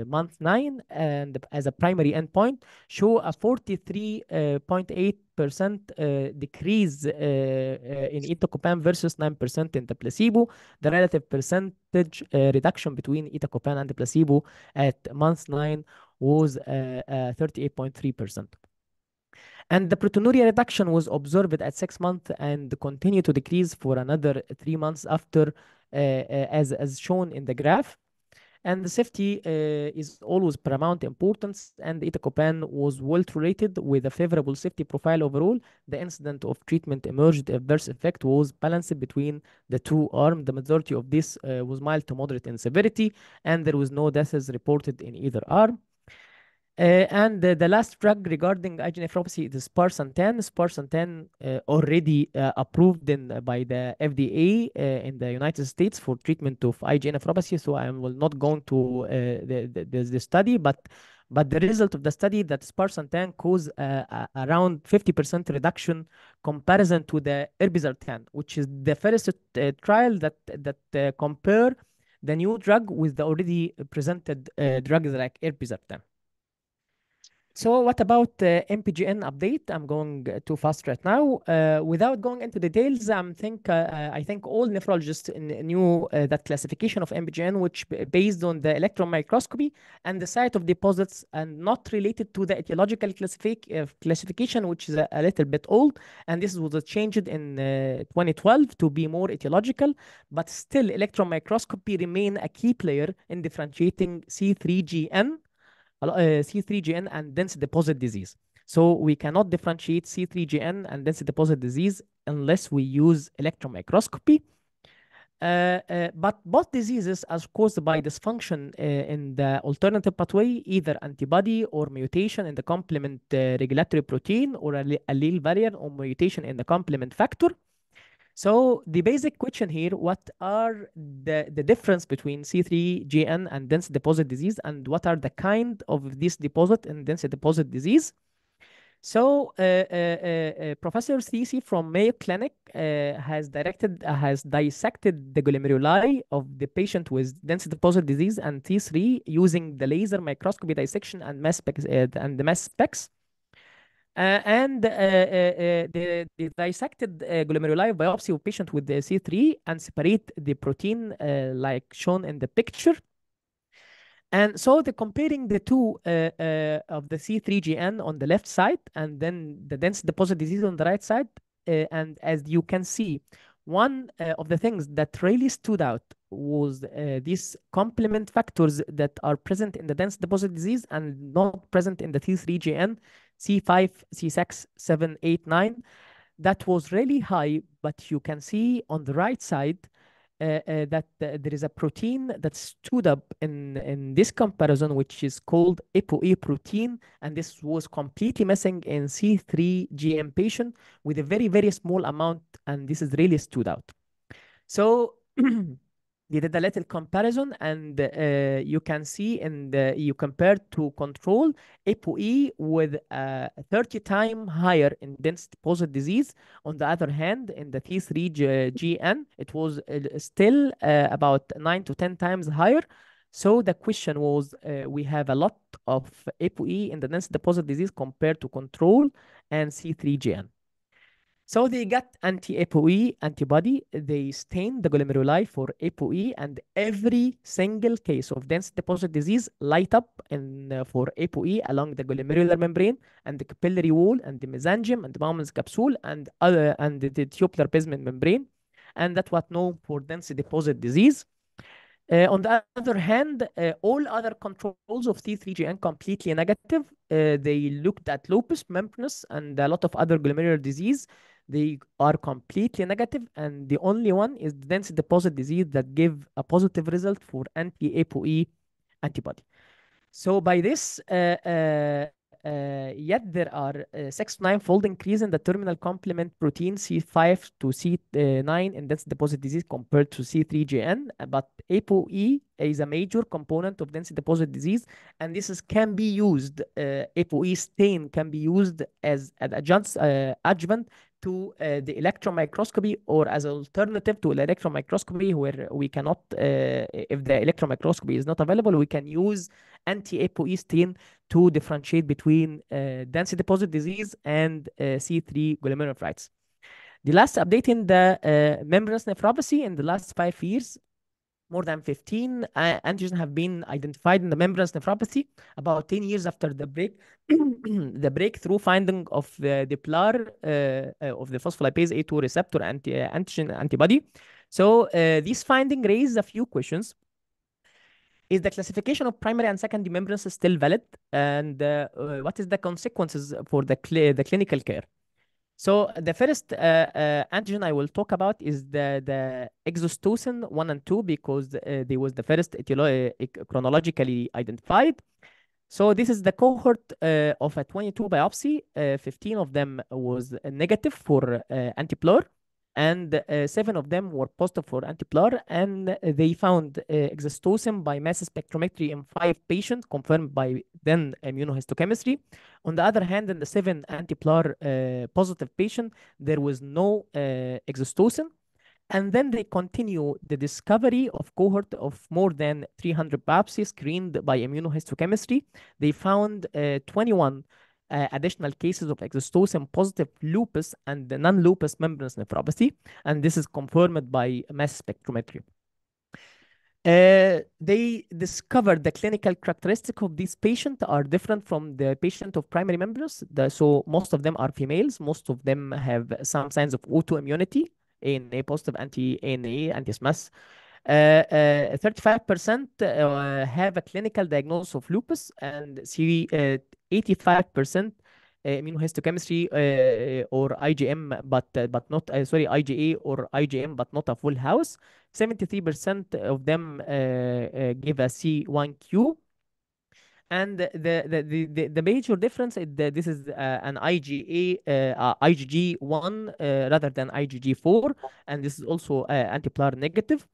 month 9 and as a primary endpoint show a 43.8% decrease in etacopan versus 9% in the placebo. The relative percentage reduction between etacopan and the placebo at month 9 was 38.3%. And the proteinuria reduction was observed at 6 months and continued to decrease for another 3 months after, as shown in the graph. And the safety is always paramount importance, and itacopan was well tolerated with a favorable safety profile overall. The incident of treatment emerged adverse effect was balanced between the two arms. The majority of this was mild to moderate in severity, and there was no deaths reported in either arm. And the last drug regarding IgA nephropathy is sparsentan. Sparsentan already approved by the FDA in the United States for treatment of IgA nephropathy. So I will not go into the study, but the result of the study that sparsentan caused around 50% reduction comparison to the irbesartan, which is the first trial that compare the new drug with the already presented drugs like irbesartan. So what about MPGN update? I'm going too fast right now. Without going into details, I think all nephrologists knew that classification of MPGN, which based on the electron microscopy and the site of deposits, and not related to the etiological classification, which is a little bit old. And this was changed in 2012 to be more etiological, but still electron microscopy remain a key player in differentiating C3GN and dense deposit disease. So we cannot differentiate C3GN and dense deposit disease unless we use electron microscopy. But both diseases are caused by dysfunction in the alternative pathway, either antibody or mutation in the complement regulatory protein, or allele variant or mutation in the complement factor. So the basic question here, what are the difference between C3GN and dense deposit disease, and what are the kind of this deposit and dense deposit disease? So Professor Thisi from Mayo Clinic has dissected the glomeruli of the patient with dense deposit disease and T3 using the laser microscopy dissection and the mass specs. The dissected glomeruli biopsy of patient with the C3 and separate the protein like shown in the picture. And so the comparing the two of the C3GN on the left side and then the dense deposit disease on the right side. And as you can see, one of the things that really stood out was these complement factors that are present in the dense deposit disease and not present in the T3GN, C5, C6, 7, 8, 9. That was really high, but you can see on the right side that there is a protein that stood up in this comparison, which is called ApoE protein, and this was completely missing in C3GN patient with a very, very small amount, and this is really stood out. So they did a little comparison, and you can see you compare to control ApoE with 30 times higher in dense deposit disease. On the other hand, in the T3GN, it was still about 9 to 10 times higher. So the question was, we have a lot of ApoE in the dense deposit disease compared to control and C3GN. So they got anti-ApoE antibody. They stained the glomeruli for ApoE, and every single case of dense deposit disease light up for ApoE along the glomerular membrane and the capillary wall and the mesangium and the Bowman's capsule and the tubular basement membrane, and that's what known for dense deposit disease. On the other hand, all other controls of T3GN completely negative. They looked at lupus, membranous, and a lot of other glomerular disease. They are completely negative, and the only one is the dense deposit disease that give a positive result for anti-ApoE antibody. So by this, yet there are 6 to 9-fold increase in the terminal complement protein C5 to C9 in dense deposit disease compared to C3GN. But ApoE is a major component of dense deposit disease, and can be used. ApoE stain can be used as an adjuvant to the electron microscopy, or as an alternative to electron microscopy, where we cannot, if the electron microscopy is not available, we can use anti-ApoE stain to differentiate between dense deposit disease and C3 glomerulonephritis. The last update in the membranous nephropathy in the last 5 years, more than 15 antigens have been identified in the membranous nephropathy about 10 years after the the breakthrough finding of the PLAR of the phospholipase A2 receptor antigen antibody. So this finding raises a few questions. Is the classification of primary and secondary membranes still valid? And what is the consequences for the clinical care? So the first antigen I will talk about is the exostocin 1 and 2, because they was the first chronologically identified. So this is the cohort of a 22 biopsy. 15 of them was negative for anti-PLAR, and 7 of them were positive for anti-PLAR, and they found exostocin by mass spectrometry in 5 patients, confirmed by then immunohistochemistry. On the other hand, in the 7 anti-PLAR positive patient, there was no exostocin. And then they continue the discovery of cohort of more than 300 biopsies screened by immunohistochemistry. They found 21 additional cases of exostocin positive lupus and non-lupus membranous nephropathy, and this is confirmed by mass spectrometry. They discovered the clinical characteristics of these patients are different from the patient of primary membranous. So most of them are females. Most of them have some signs of autoimmunity, ANA positive, anti-ANA, anti-SMAS. 35% have a clinical diagnosis of lupus, and 85% immunohistochemistry or IgM, but not IgA or IgM, but not a full house. 73% of them give a C1q. And the major difference is that this is an IgG1 rather than IgG4, and this is also anti-PLAR negative.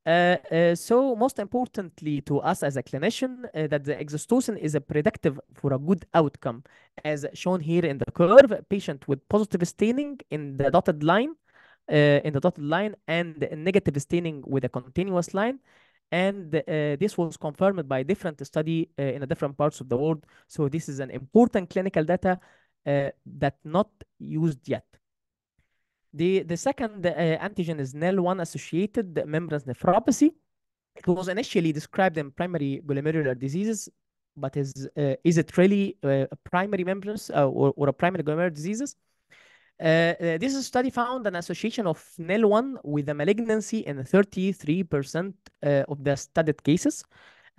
So most importantly to us as a clinician, that the exostocin is a predictive for a good outcome, as shown here in the curve. Patient with positive staining in the dotted line, and negative staining with a continuous line. And this was confirmed by different study in different parts of the world. So this is an important clinical data that not used yet. The second antigen is NEL1 associated membranous nephropathy. It was initially described in primary glomerular diseases, but is it really a primary membranous or a primary glomerular diseases? This study found an association of NEL1 with a malignancy in 33% of the studied cases.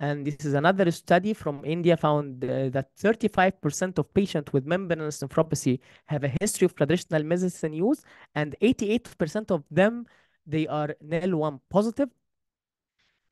And this is another study from India found that 35% of patients with membranous nephropathy have a history of traditional medicine use, and 88% of them, they are NEL1 positive.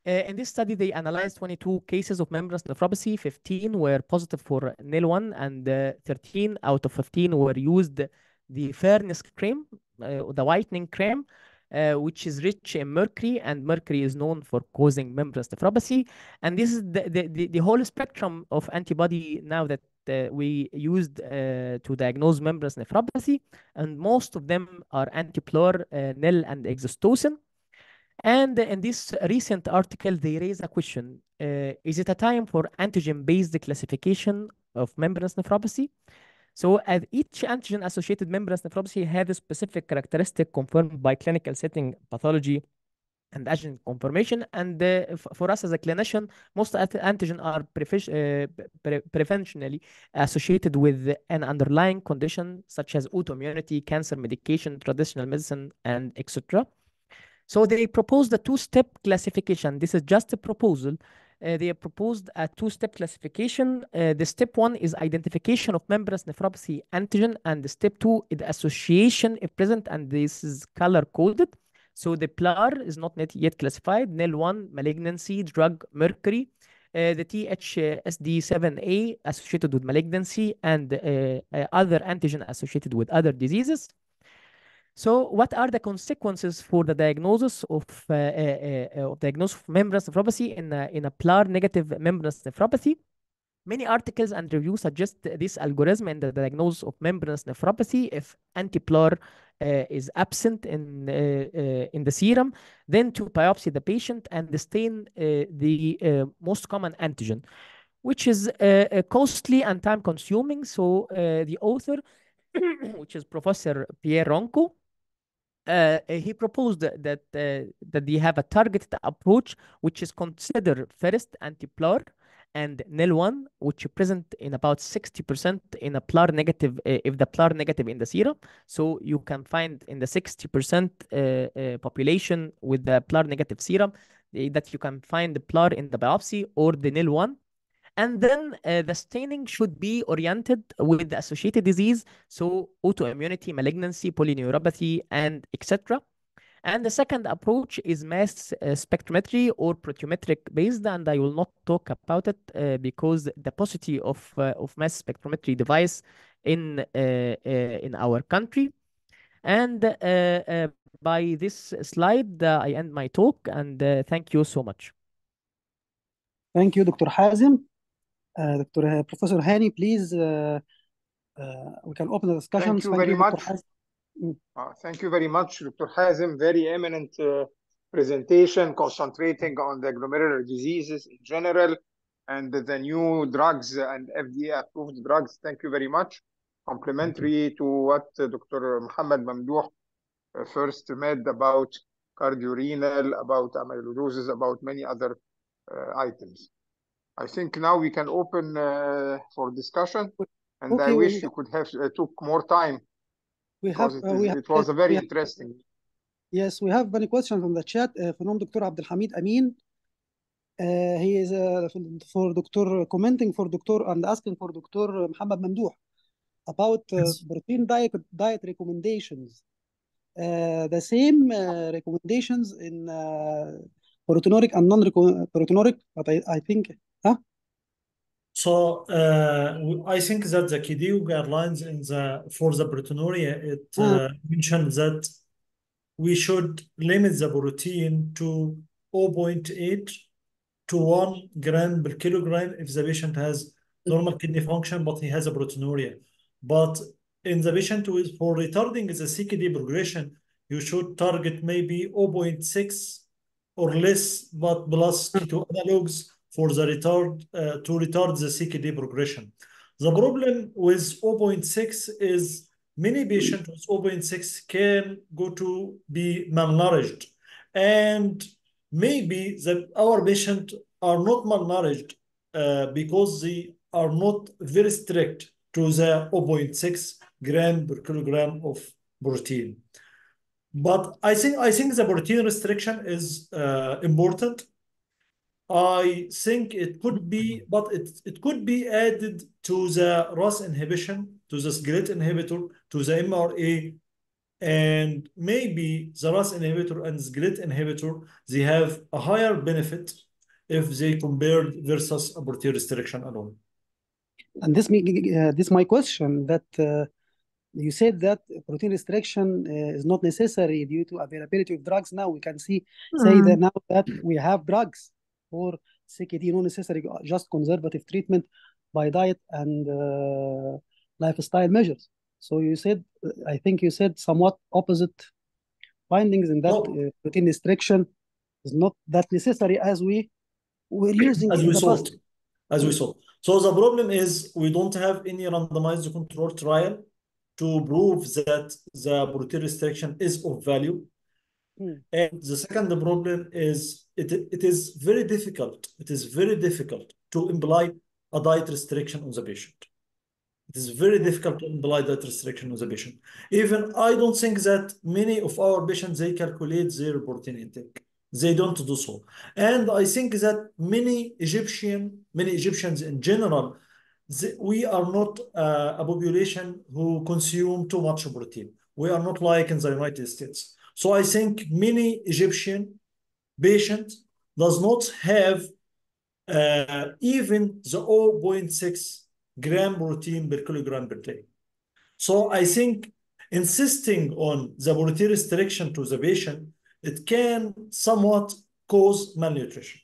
In this study, they analyzed 22 cases of membranous nephropathy. 15 were positive for NEL1, and 13 out of 15 were used the fairness cream, the whitening cream, which is rich in mercury, and mercury is known for causing membranous nephropathy. And this is the whole spectrum of antibody now that we used to diagnose membranous nephropathy, and most of them are anti-PLAR, NEL, and exostocin. And in this recent article, they raise a question: is it a time for antigen-based classification of membranous nephropathy? So as each antigen-associated membranous nephropathy has a specific characteristic confirmed by clinical setting pathology and antigen confirmation. And for us as a clinician, most antigen are preferentially associated with an underlying condition such as autoimmunity, cancer, medication, traditional medicine, and etc. So they proposed a 2-step classification. This is just a proposal. They proposed a 2-step classification. The step 1 is identification of membranous nephropathy antigen, and the step 2 is association if present, and this is color coded. So the PLAR is not yet classified. NEL1, malignancy, drug, mercury. the THSD7A associated with malignancy and other antigen associated with other diseases. So what are the consequences for the diagnosis of membranous nephropathy in a PLAR negative membranous nephropathy? Many articles and reviews suggest this algorithm in the diagnosis of membranous nephropathy. If anti-PLAR is absent in the serum, then to biopsy the patient and stain the most common antigen, which is costly and time consuming. So the author, which is Professor Pierre Ronco, he proposed that they have a targeted approach, which is consider first anti-PLAR and NIL1, which present in about 60% in a PLAR negative, if the PLAR negative in the serum. So you can find in the 60% population with the PLAR negative serum that you can find the PLAR in the biopsy or the NIL1. And then the staining should be oriented with the associated disease, so autoimmunity, malignancy, polyneuropathy, and etc. And the second approach is mass spectrometry or proteometric based, and I will not talk about it because the paucity of mass spectrometry device in our country. And by this slide, I end my talk, and thank you so much. Thank you, Dr. Hazem. Professor Hani, please, we can open the discussion. Thank you very much. Thank you very much, Dr. Hazem. Very eminent presentation concentrating on the glomerular diseases in general and the new drugs and FDA-approved drugs. Thank you very much. Complementary to what Dr. Mohamed Mamdouh first made about cardiorenal, about amyloidosis, about many other items. I think now we can open for discussion, and okay, I wish you could have took more time because it was a very interesting. Yes, we have many questions from the chat from Dr. Abdelhamid Amin. He is for Dr. commenting for Dr. and asking for Dr. Mohamed Mamdouh about protein diet recommendations. The same recommendations in proteinuric and non-proteinuric, but I think. So I think that the KDIGO guidelines for the proteinuria, it mentioned that we should limit the protein to 0.8 to 1 gram per kilogram if the patient has normal kidney function, but he has a proteinuria. But in the patient for retarding the CKD progression, you should target maybe 0.6 or less, but plus T2 analogs for the to retard the CKD progression. The problem with 0.6 is many patients with 0.6 can go to be malnourished, and maybe that our patients are not malnourished because they are not very strict to the 0.6 gram per kilogram of protein. But I think the protein restriction is important. I think it could be, but it could be added to the RAS inhibition, to the SGLT inhibitor, to the MRA, and maybe the RAS inhibitor and SGLT inhibitor, they have a higher benefit if they compared versus a protein restriction alone. And this my question, that you said that protein restriction is not necessary due to availability of drugs. Now we can say that now that we have drugs for CKD, not necessary just conservative treatment by diet and lifestyle measures. So you said, I think you said somewhat opposite findings in that protein restriction is not that necessary as we were using as in we the saw past. As we saw. So the problem is we don't have any randomized control trial to prove that the protein restriction is of value. And the second problem is it is very difficult. It is very difficult to imply a diet restriction on the patient. It is very difficult to imply diet restriction on the patient. Even I don't think that many of our patients, they calculate their protein intake. They don't do so. And I think that many Egyptians in general, we are not a population who consume too much protein. We are not like in the United States. So I think many Egyptian patients does not have even the 0.6 gram protein per kilogram per day. So I think insisting on the protein restriction to the patient, it can somewhat cause malnutrition.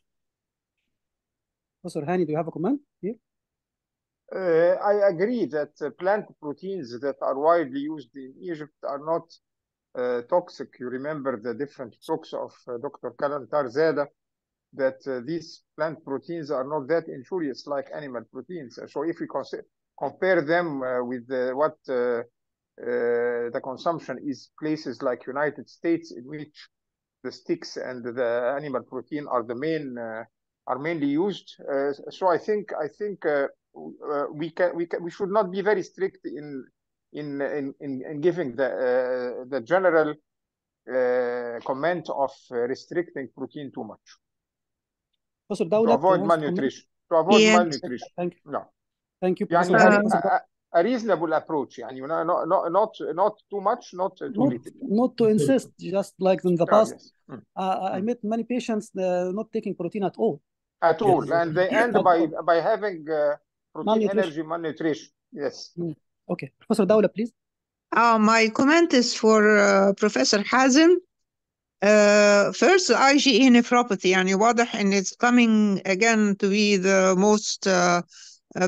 Professor Hani, do you have a comment here? I agree that plant proteins that are widely used in Egypt are not toxic. You remember the different talks of Dr. Kalan Tarzada, that these plant proteins are not that injurious like animal proteins. So if we compare them with what the consumption is places like United States, in which the sticks and the animal protein are the main are mainly used. So I think we should not be very strict in giving the general comment of restricting protein too much. Professor To Dawlat, avoid malnutrition. To avoid Yes. malnutrition. Thank you. No. Thank you, يعني Professor. a reasonable approach. يعني not too much, not too little. Not to insist, just like in the No, past. yes. I met many patients not taking protein at all. At all, and they end by having protein Malnutrition. energy malnutrition. Yes. Okay, Professor Dawlat, please. My comment is for Professor Hazem. First, IgE nephropathy, يعني واضح and it's coming again to be the most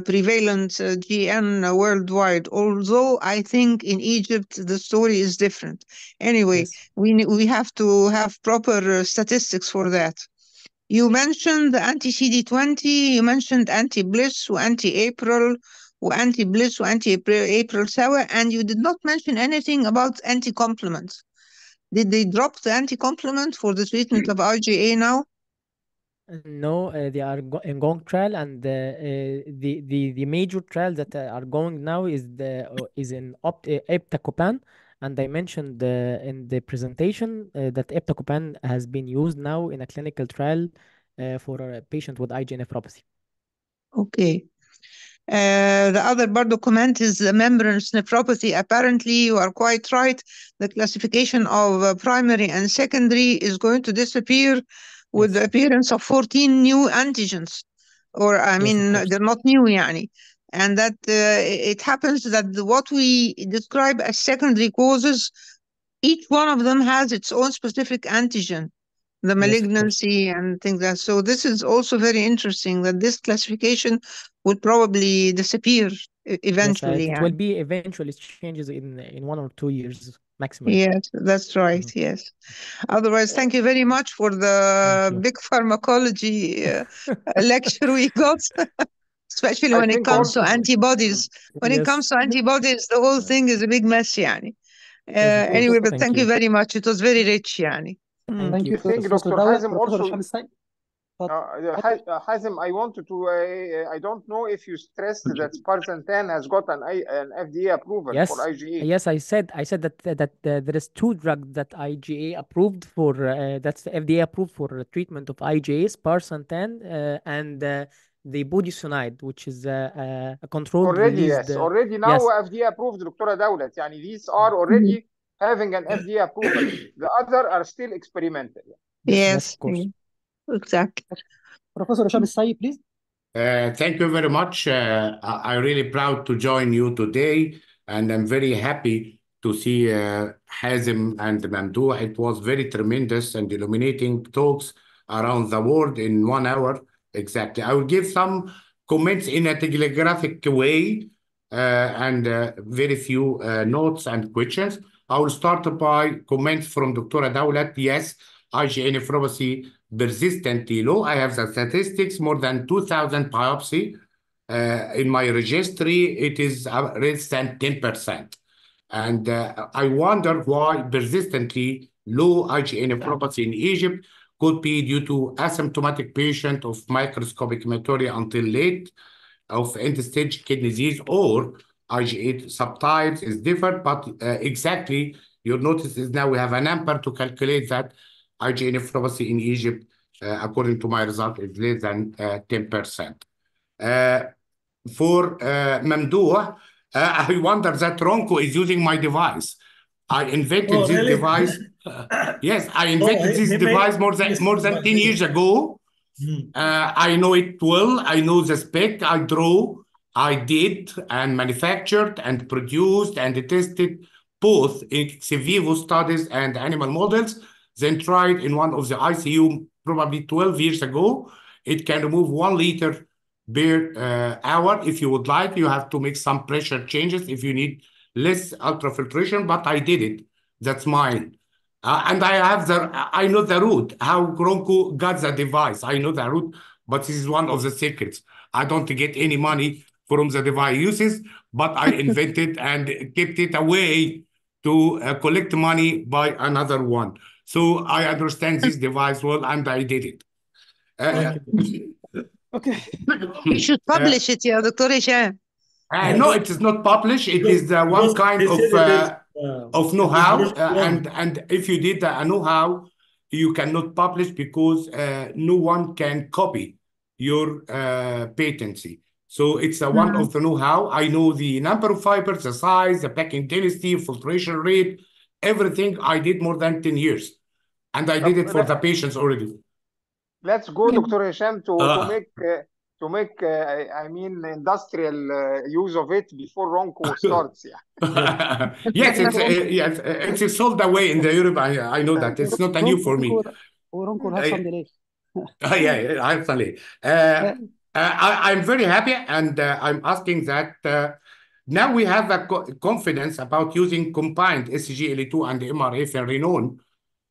prevalent GN worldwide. Although I think in Egypt the story is different. Anyway, Yes. we have to have proper statistics for that. You mentioned the anti-CD20, you mentioned anti-Bliss وanti-April وanti-Bliss وanti-April سوا, and you did not mention anything about anti-complement. Did they drop the anti-complement for the treatment of IgA now? No, they are in going trial, and the major trial that are going now is in iptacopan, and I mentioned in the presentation that iptacopan has been used now in a clinical trial for a patient with IgA nephropathy. Okay. The other bardo comment is the membranous nephropathy. Apparently, you are quite right. The classification of primary and secondary is going to disappear with the appearance of 14 new antigens. Or, I mean, they're not new, yani. And that it happens that what we describe as secondary causes, each one of them has its own specific antigen, the malignancy and things like that. So this is also very interesting that this classification would probably disappear eventually. It will be eventually changes in 1 or 2 years maximum. Yes, that's right. Yes. Otherwise, thank you very much for the big pharmacology lecture we got, especially when it comes to antibodies. When it comes to antibodies, the whole thing is a big mess, yani. Anyway, but thank you very much. It was very rich, yani. Thank you, I think Professor Dr. Dawlat. Hazem Professor also. Hazem, Hazem, I wanted to. I don't know if you stressed that sparsentan has got an FDA approval for IgA. Yes, I said that there is 2 drugs that IgA approved for. That's the FDA approved for treatment of IgA, sparsentan and the budesonide, which is a controlled already release. Yes, already now FDA approved, Dr. Dawlat. Yani these are already having an FDA approval. The other are still experimental. Yes, of course. Exactly. Professor Shousha, please. Thank you very much. I'm really proud to join you today, and I'm very happy to see Hazem and Mamdouh. It was very tremendous and illuminating talks around the world in 1 hour exactly. I will give some comments in a telegraphic way and very few notes and questions. I will start by comments from Dr. Dawlat. Yes, IgA nephropathy persistently low. I have the statistics, more than 2,000 biopsy. In my registry, it is less than 10%. And I wonder why persistently low IgA nephropathy in Egypt could be due to asymptomatic patient of microscopic hematuria until late of end-stage kidney disease, or IgA subtypes is different, but exactly your notice is now we have a number to calculate that IgA nephropathy in Egypt, according to my result, is less than 10%. For Mamdouh, I wonder that Ronco is using my device. I invented this device. Yes, I invented this device more than 10 years ago. I know it well. I know the spec. I did and manufactured and produced and tested both in ex vivo studies and animal models, then tried in one of the ICU probably 12 years ago. It can remove 1 liter per hour if you would like. You have to make some pressure changes if you need less ultrafiltration, but I did it. That's mine. And I know the route, how Gronko got the device. I know the route, but this is one of the secrets. I don't get any money from the device uses, but I invented and kept it away to collect money by another one. So I understand this device well, and I did it. Okay. You should publish it, yeah, Dr. Hisham. No, it is not published. It is one kind of know-how, and if you did a know-how, you cannot publish because no one can copy your patency. So it's one of the know-how. I know the number of fibers, the size, the packing density, filtration rate, everything. I did more than 10 years, and I did it for the patients already. Let's go, Dr. Hisham, to make I mean industrial use of it before Ronco starts. Yeah. Yes, it's sold away in the Europe. I know that it's not a new for me. Ronco has some delay. Yeah, I have some delay. I'm very happy, and I'm asking that now we have a confidence about using combined SGLT2 and MRA phenrenone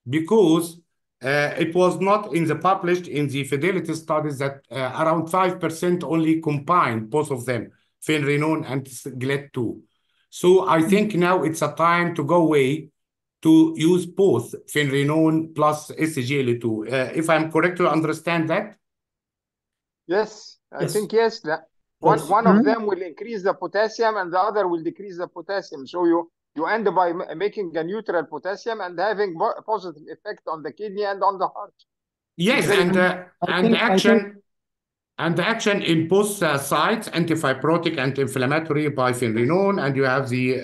because it was not in the published in the fidelity studies that around 5% only combined both of them, phenrenone and SGLT2. So I think now it's a time to go away to use both phenrenone plus SGLT2. If I'm correct to understand that? Yes, I think yes. One of them will increase the potassium and the other will decrease the potassium. So you end by making a neutral potassium and having a positive effect on the kidney and on the heart. Yes, and action in both sides, antifibrotic, anti-inflammatory by phenrenone, and you have the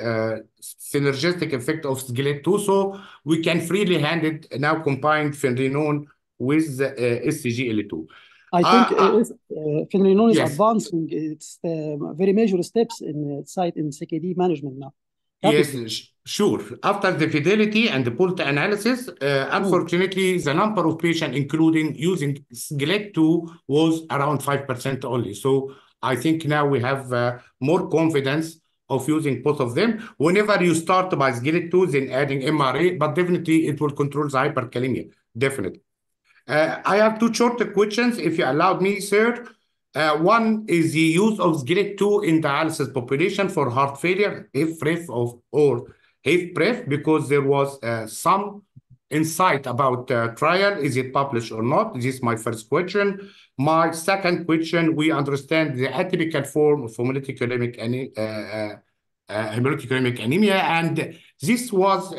synergistic effect of SGLT2. So we can freely hand it now combined phenrenone with SGLT2. I think phenrenone is advancing. It's very major steps in CKD management now. Yes, sure. After the fidelity and the PULTA analysis, unfortunately, the number of patients, including using SGLT2, was around 5% only. So I think now we have more confidence of using both of them. Whenever you start by SGLT2, then adding MRA, but definitely it will control the hyperkalemia, definitely. I have two short questions, if you allowed me, sir. One is the use of SGLT2 in dialysis population for heart failure, HFrEF or HFrEF, because there was some insight about trial. Is it published or not? This is my first question. My second question, we understand the atypical form of hemolytic anemia, and this was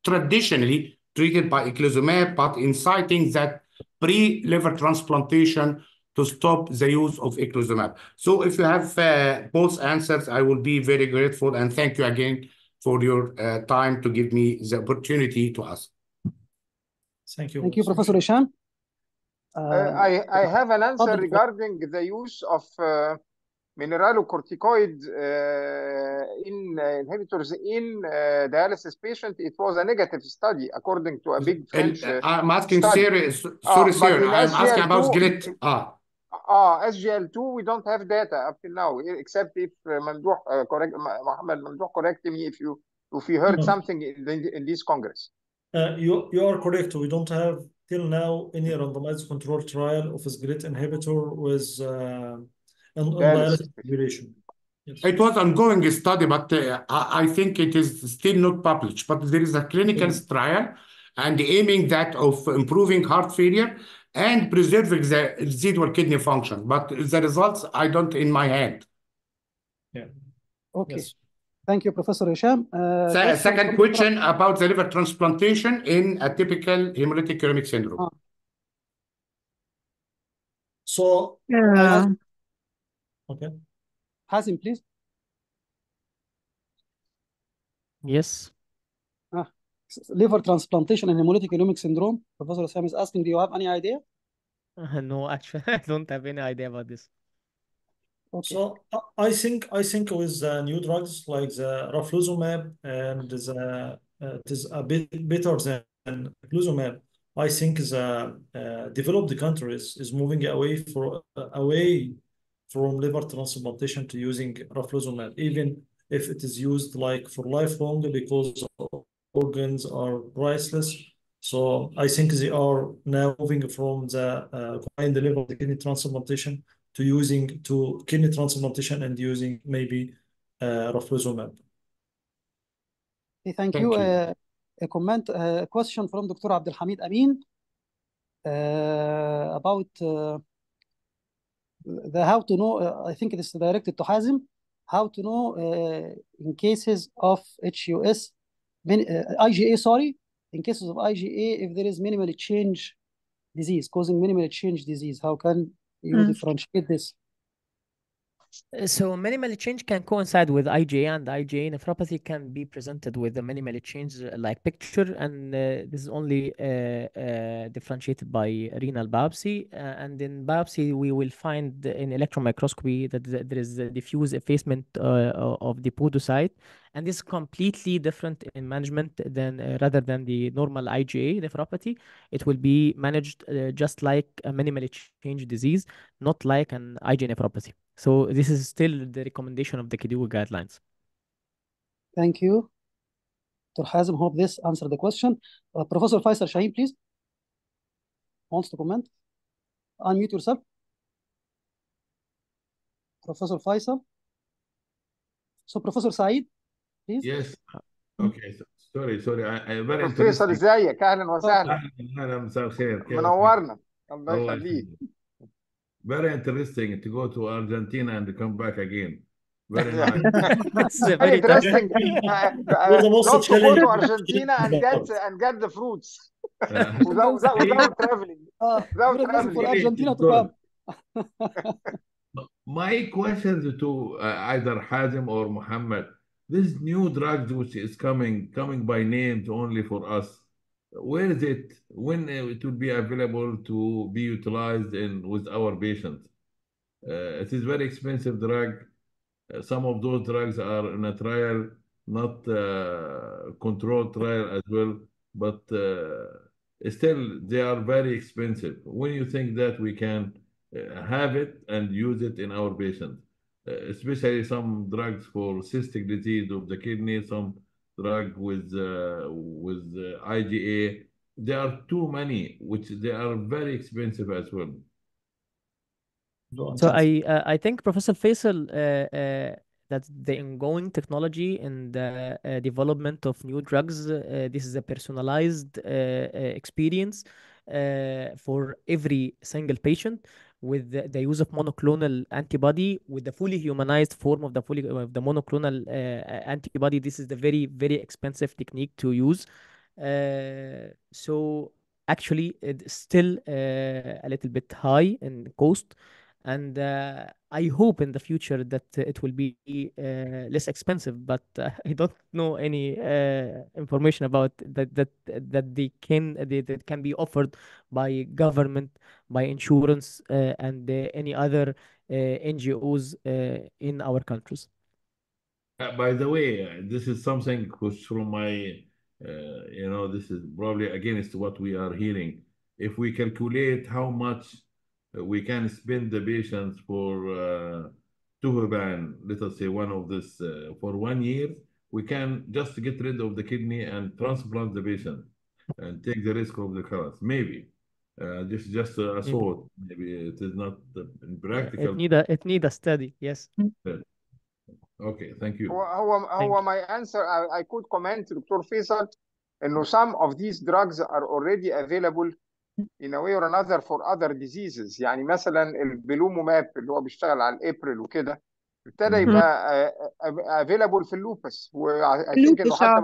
traditionally treated by eculizumab, but inciting that pre-liver transplantation to stop the use of eculizumab. So if you have both answers, I will be very grateful, and thank you again for your time to give me the opportunity to ask. Thank you. Thank you, Professor Hisham. I have an answer regarding the use of mineralocorticoid inhibitors in dialysis patient. It was a negative study according to a big French I'm asking study. sorry, sir, I'm asking about SGLT. SGL2, we don't have data up till now, except if Mamdouh Mohamed Mamdouh correct me if you heard something in this Congress. You are correct. We don't have till now any randomized control trial of a SGLT inhibitor with dialysis population. Yes. It was ongoing study, but I think it is still not published. But there is a clinical trial and aiming that of improving heart failure and preserving the residual kidney function. But the results, I don't in my hand. Yeah. Okay. Yes. Thank you, Professor Hisham. Second question about the liver transplantation in atypical hemolytic uremic syndrome. So, okay. Hazem, please. Yes. Liver transplantation and hemolytic uremic syndrome. Professor Hisham is asking, do you have any idea? No, actually, I don't have any idea about this. Okay. So I think with new drugs like the rafluzumab and it is a bit better than rafluzumab. I think the developed countries is moving away from liver transplantation to using rafluzumab, even if it is used like for lifelong because organs are priceless. So I think they are now moving from the combined liver kidney transplantation to kidney transplantation and using maybe rafluzumab. Okay, thank Thank you. you. A question from Dr. Abdelhamid Amin about the how to know. I think it is directed to Hazem. How to know in cases of HUS, IgA, sorry, in cases of IgA, if there is minimal change disease causing minimal change disease, how can you differentiate this? So minimal change can coincide with IgA, and IgA nephropathy can be presented with a minimal change like picture, and this is only differentiated by renal biopsy. And in biopsy, we will find in electron microscopy that there is a diffuse effacement of the podocyte, and this is completely different in management than rather than the normal IgA nephropathy. It will be managed just like a minimal change disease, not like an IgA nephropathy. So this is still the recommendation of the KDIGO guidelines. Thank you, Dr. Hazem. Hope this answered the question. Professor Faisal Shaheen, please. Wants to comment? Unmute yourself. Professor Faisal. So Professor Saeed, please. Yes. Okay. Sorry. I very بروفيسور interesting. ازيك؟ اهلا وسهلا، أهلا مساء الخير. كيف منورنا، الله الله يخليك. يخليك. Very interesting to go to Argentina and come back again. Very nice. It's a Very very tough. interesting. You're the most Not to go to challenging Argentina and get the fruits without traveling. Without You're reason for traveling. Argentina to Good. come. My questions to either Hazem or Mohammed, this new drug which is coming by names only for us, where is it? When it will be available to be utilized with our patients? It is very expensive drug. Some of those drugs are in a trial, not controlled trial as well, but still they are very expensive. When you think that we can have it and use it in our patients, especially some drugs for cystic disease of the kidney, some drug with IgA, there are too many, which they are very expensive as well. So I think Professor Faisal that the ongoing technology and the development of new drugs, this is a personalized experience for every single patient with the use of monoclonal antibody with the fully humanized form of the monoclonal antibody. This is the very expensive technique to use. So actually, it's still a little bit high in cost. And I hope in the future that it will be less expensive, but I don't know any information about that that can be offered by government, by insurance, and any other NGOs in our countries. By the way, this is something which from my, this is probably against what we are hearing. If we calculate how much we can spend the patients for Tuhuban, let us say one of this for 1 year, we can just get rid of the kidney and transplant the patient and take the risk of the cost. Maybe. This is just a thought. Maybe it is not practical. It need a study, yes. Okay, thank you. هو my answer, I could comment, Dr. Faisal, إنه some of these drugs are already available in a way or another for other diseases. يعني مثلا البلوموماب اللي هو بيشتغل على الابريل وكده ابتدى يبقى available في اللوبس، و I think إنه حتى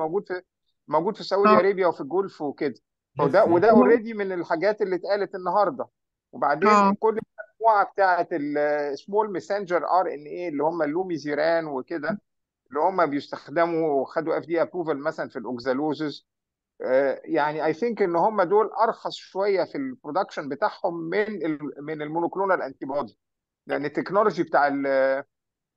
موجود في سعودي أرابيا وفي الجولف وكده. وده اوريدي من الحاجات اللي اتقالت النهارده. وبعدين كل المجموعه بتاعه السمول ماسنجر ار ان اي اللي هم اللوميزيران وكده، اللي هم بيستخدموا خدوا FDA ابروفال مثلا في الاوكزالوزز، يعني I think ان هم دول ارخص شويه في البرودكشن بتاعهم من المونوكلونال انتي بودي، لان التكنولوجي بتاع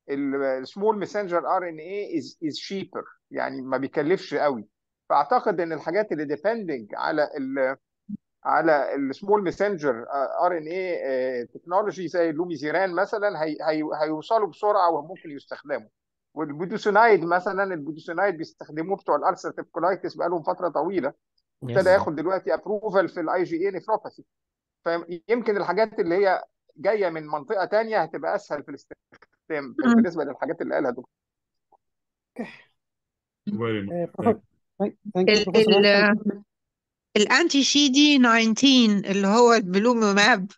السمول ماسنجر ار ان اي از شيبر، يعني ما بيكلفش قوي. فاعتقد ان الحاجات اللي ديبندنج على السمول ماسنجر ار ان اي تكنولوجي زي اللوميزيران مثلا هيوصلوا بسرعه وممكن يستخدموا. والبودوسينايد مثلا، البودوسينايد بيستخدموه بتوع الالسرتيف كولايتس بقالهم فتره طويله، وابتدى Yes. ياخد دلوقتي ابروفال في الاي جي اي نيفروباثي. فيمكن الحاجات اللي هي جايه من منطقه تانية هتبقى اسهل في الاستخدام بالنسبه للحاجات اللي قالها دكتور. very much. Thank you, Professor. Thank you. الانتي سي دي 19 اللي هو البلوميماب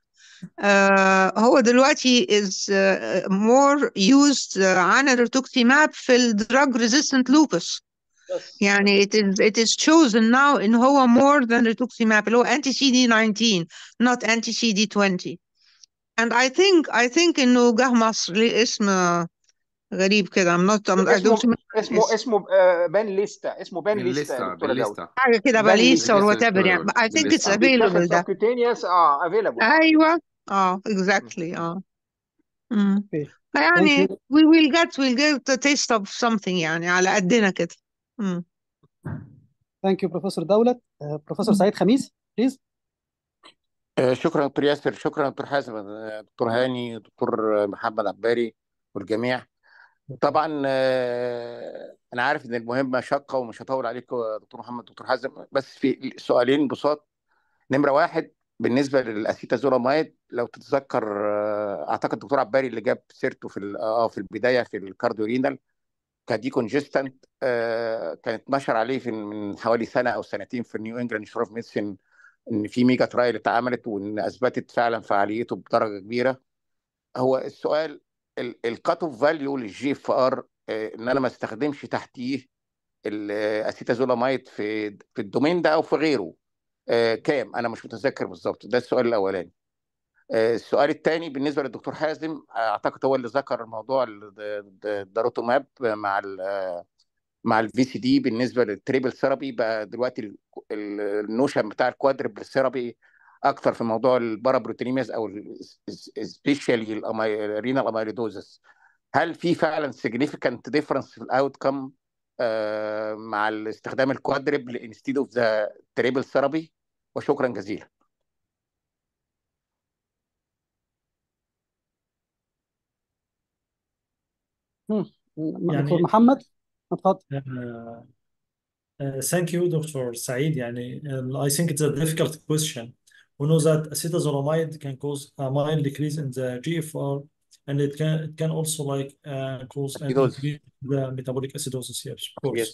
هو دلوقتي is more used عن الريتوكسيماب في الدراج resistant lupus. يعني it is chosen now ان هو more than rituximab اللي هو anti CD19 not anti CD20. and I think انه جه مصر ليه اسم غريب كده. I don't remember اسمه بان ليستا، اسمه بان ليستا يا دكتوره دولة. حاجه كده باليسا or whatever يعني. I think it's available ده. subcutaneous available. ايوه exactly Okay. Thank يعني you. we'll get a taste of something يعني على قدنا كده. Thank you, Professor دولة. Professor سعيد خميس, please. شكرا دكتور ياسر، شكرا دكتور حازم، دكتور هاني، دكتور محمد عباري والجميع. طبعا انا عارف ان المهمه شاقه ومش هطول عليكم يا دكتور محمد دكتور حازم، بس في سؤالين بساط. نمره واحد بالنسبه للاسيتازولامايد، لو تتذكر اعتقد الدكتور عباري اللي جاب سيرته في البدايه في الكارديورينال كدي كونجستنت، كانت نشر عليه من حوالي سنه او سنتين في النيو انجلاند جورنال اوف ميديسين ان في ميجا ترايل اتعملت وان اثبتت فعلا فعاليته بدرجه كبيره. هو السؤال الكات اوف فاليو للجي اف ار، ان انا ما استخدمش تحتيه الاسيتازولامايد في الدومين ده او في غيره، كام؟ انا مش متذكر بالظبط. ده السؤال الاولاني. السؤال الثاني بالنسبه للدكتور حازم، اعتقد هو اللي ذكر موضوع الداروتوماب مع الفي سي دي بالنسبه للتريبل ثيرابي. بقى دلوقتي النوشن بتاع الكوادربل ثيرابي اكتر في موضوع البارابروتينيميز او سبيشالي الرينال اميلودوزس. هل في فعلا significant difference في الاوت كم مع استخدام الكوادربل انستيد اوف ذا تريبل ثيرابي؟ وشكرا جزيلا. دكتور محمد اتفضل. Thank you, Dr. Saeed. يعني, I think it's a difficult question. We know that acetazolamide can cause a mild decrease in the GFR, and it can also cause an increase in the metabolic acidosis. Yes, of course. Yes.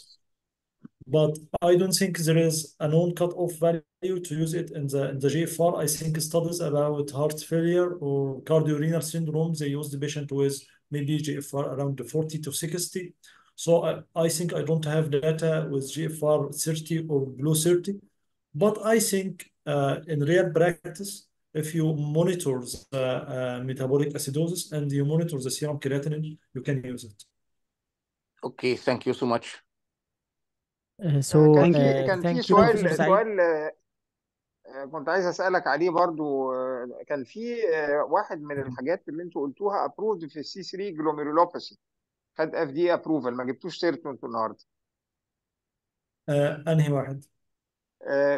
But I don't think there is a known cut-off value to use it in the GFR. I think studies about heart failure or cardiorenal syndrome, they use the patient with maybe GFR around 40 to 60. So I think I don't have data with GFR 30 or below 30. But I think in real practice, if you monitor the metabolic acidosis and you monitor the serum creatinine, you can use it. Okay, thank you so much. So كان في thank you, Professor Saeed. سؤال كنت عايز اسالك عليه برضو. كان في واحد من الحاجات اللي انتوا قلتوها ابروفد في السي 3 جلوميرولوباثي، خد اف دي ابروفال، ما جبتوش سيرته انتوا النهارده. انهي واحد؟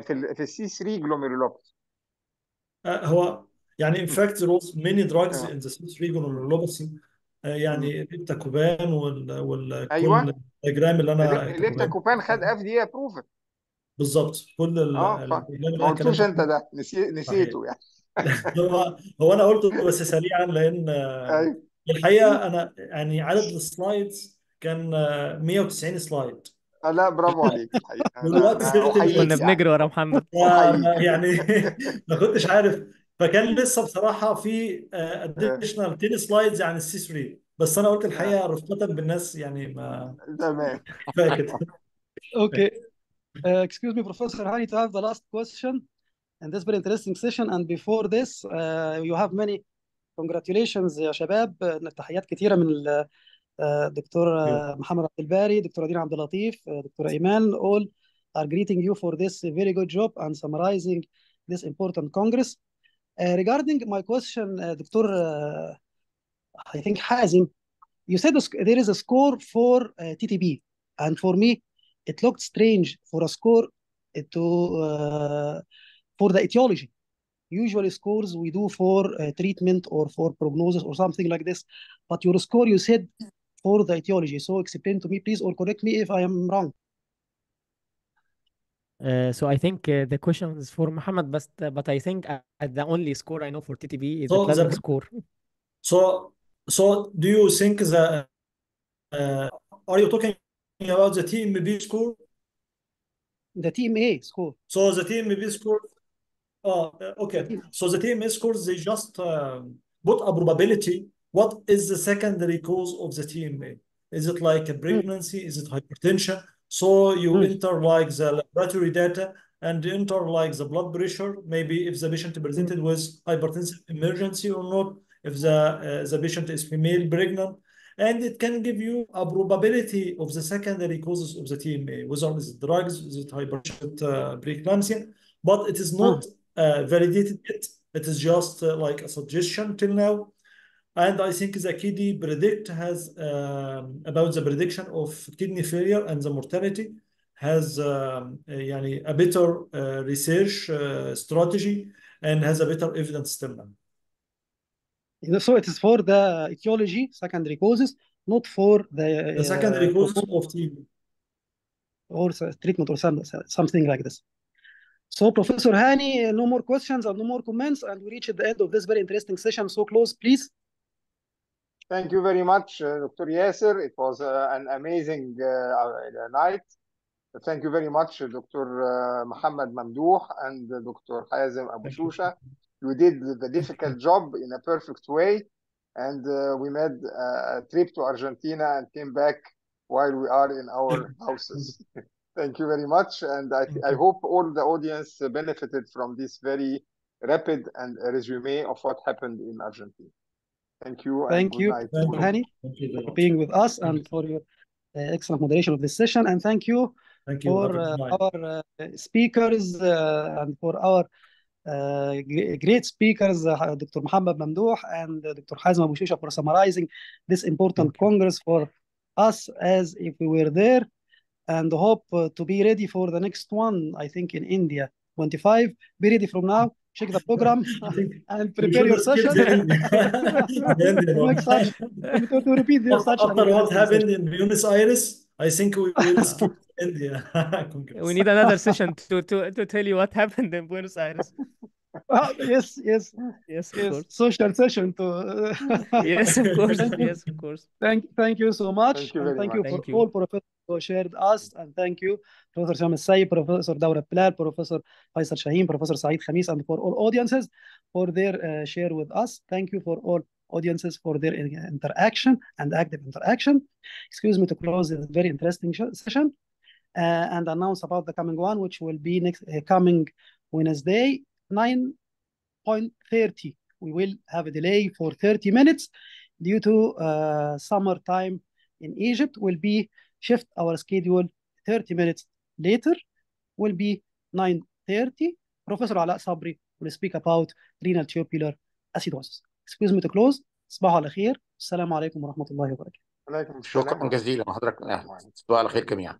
في السي 3 جلوميرولوباثي. هو يعني in fact there was many drugs in the C3 glomerulopathy. يعني الابتاكوبان ايوه كل الجرام اللي انا الابتاكوبان خد اف دي ابروفال بالظبط. كل ما قلتوش انت ده، نسيته يعني. هو انا قلته بس سريعا لان ايوه الحقيقه انا يعني عدد السلايدز كان 190 سلايد. لا برافو عليك الحقيقه، والوقت انا سرت احييك كنا يعني. بنجري ورا محمد. احييك يعني ما كنتش عارف. فكان لسه بصراحه في اديشنال 10 سلايدز عن السي 3، بس انا قلت الحقيقه رفقه بالناس يعني ما تمام. كفايه كده. Okay. Excuse me, Professor Hani, to have the last question in this very interesting session. And before this, you have many congratulations يا شباب. تحيات كثيرة من الدكتور محمد عبد الباري، دكتورة دينا عبد اللطيف، دكتورة إيمان. All are greeting you for this very good job and summarizing this important Congress. Regarding my question, Dr. I think Hazem, you said there is a score for TTP, and for me, it looked strange for a score for the etiology. Usually scores we do for treatment or for prognosis or something like this, but your score you said for the etiology. So explain to me, please, or correct me if I am wrong. So I think the question is for Mohamed, but I think the only score I know for TTP is the So plasma the score. so do you think that are you talking about the TMB score? The TMA score. So the TMB score. Okay. The So the TMA scores, they just put a probability. What is the secondary cause of the TMA? Is it like a pregnancy? Is it hypertension? So you enter like the laboratory data and enter like the blood pressure, maybe if the patient presented with hypertensive emergency or not, if the patient is female pregnant, and it can give you a probability of the secondary causes of the TMA, whether it's drugs, is it hypertension, preeclampsia, but it is not validated yet. It is just like a suggestion till now. And I think the KD predict has about the prediction of kidney failure and the mortality has يعني a better research strategy and has a better evidence still now. So it is for the etiology, secondary causes, not for the secondary causes of TB or treatment or something like this. So Professor Hani, no more questions and no more comments, and we reach the end of this very interesting session. So close, please. Thank you very much, Dr. Yasser. It was an amazing night. Thank you very much, Dr. Mohamed Mamdouh and Dr. Hazem Abu Shousha. You did the difficult job in a perfect way, and we made a trip to Argentina and came back while we are in our houses. Thank you very much, and I hope all the audience benefited from this very rapid and resume of what happened in Argentina. Thank you. Thank you, Dr. Hani, for being with us and for your excellent moderation of this session. And thank you for our speakers and for our great speakers, Dr. Mohamed Mamdouh and Dr. Hazem Abu Shousha, for summarizing this important Congress for us as if we were there, and hope to be ready for the next one, I think in India, 25. Be ready from now. Check the program and prepare your session. To repeat their session. After what happened in Buenos Aires, I think we will skip India. We need another session to tell you what happened in Buenos Aires. Yes, of course. Social session to yes, of course. Yes, of course. Thank you so much. Thank you for all professors who shared us, and thank you Professor Sham Sayyid, Professor Dawra Bilal, Professor Faisal Shaheen, Professor Saeed Khamis, and for all audiences for their share with us. Thank you for all audiences for their interaction and active interaction. Excuse me to close this very interesting session and announce about the coming one, which will be next coming Wednesday, 9:30. We will have a delay for 30 minutes due to summer time in Egypt. Will be shift our schedule 30 minutes later. Will be 9:30. Professor Ala Sabri will speak about renal tubular acidosis. Excuse me to close. صباحو على خير. السلام عليكم ورحمة الله وبركاته. شكرا جزيلا حضرتك. صباح الخير جميعا.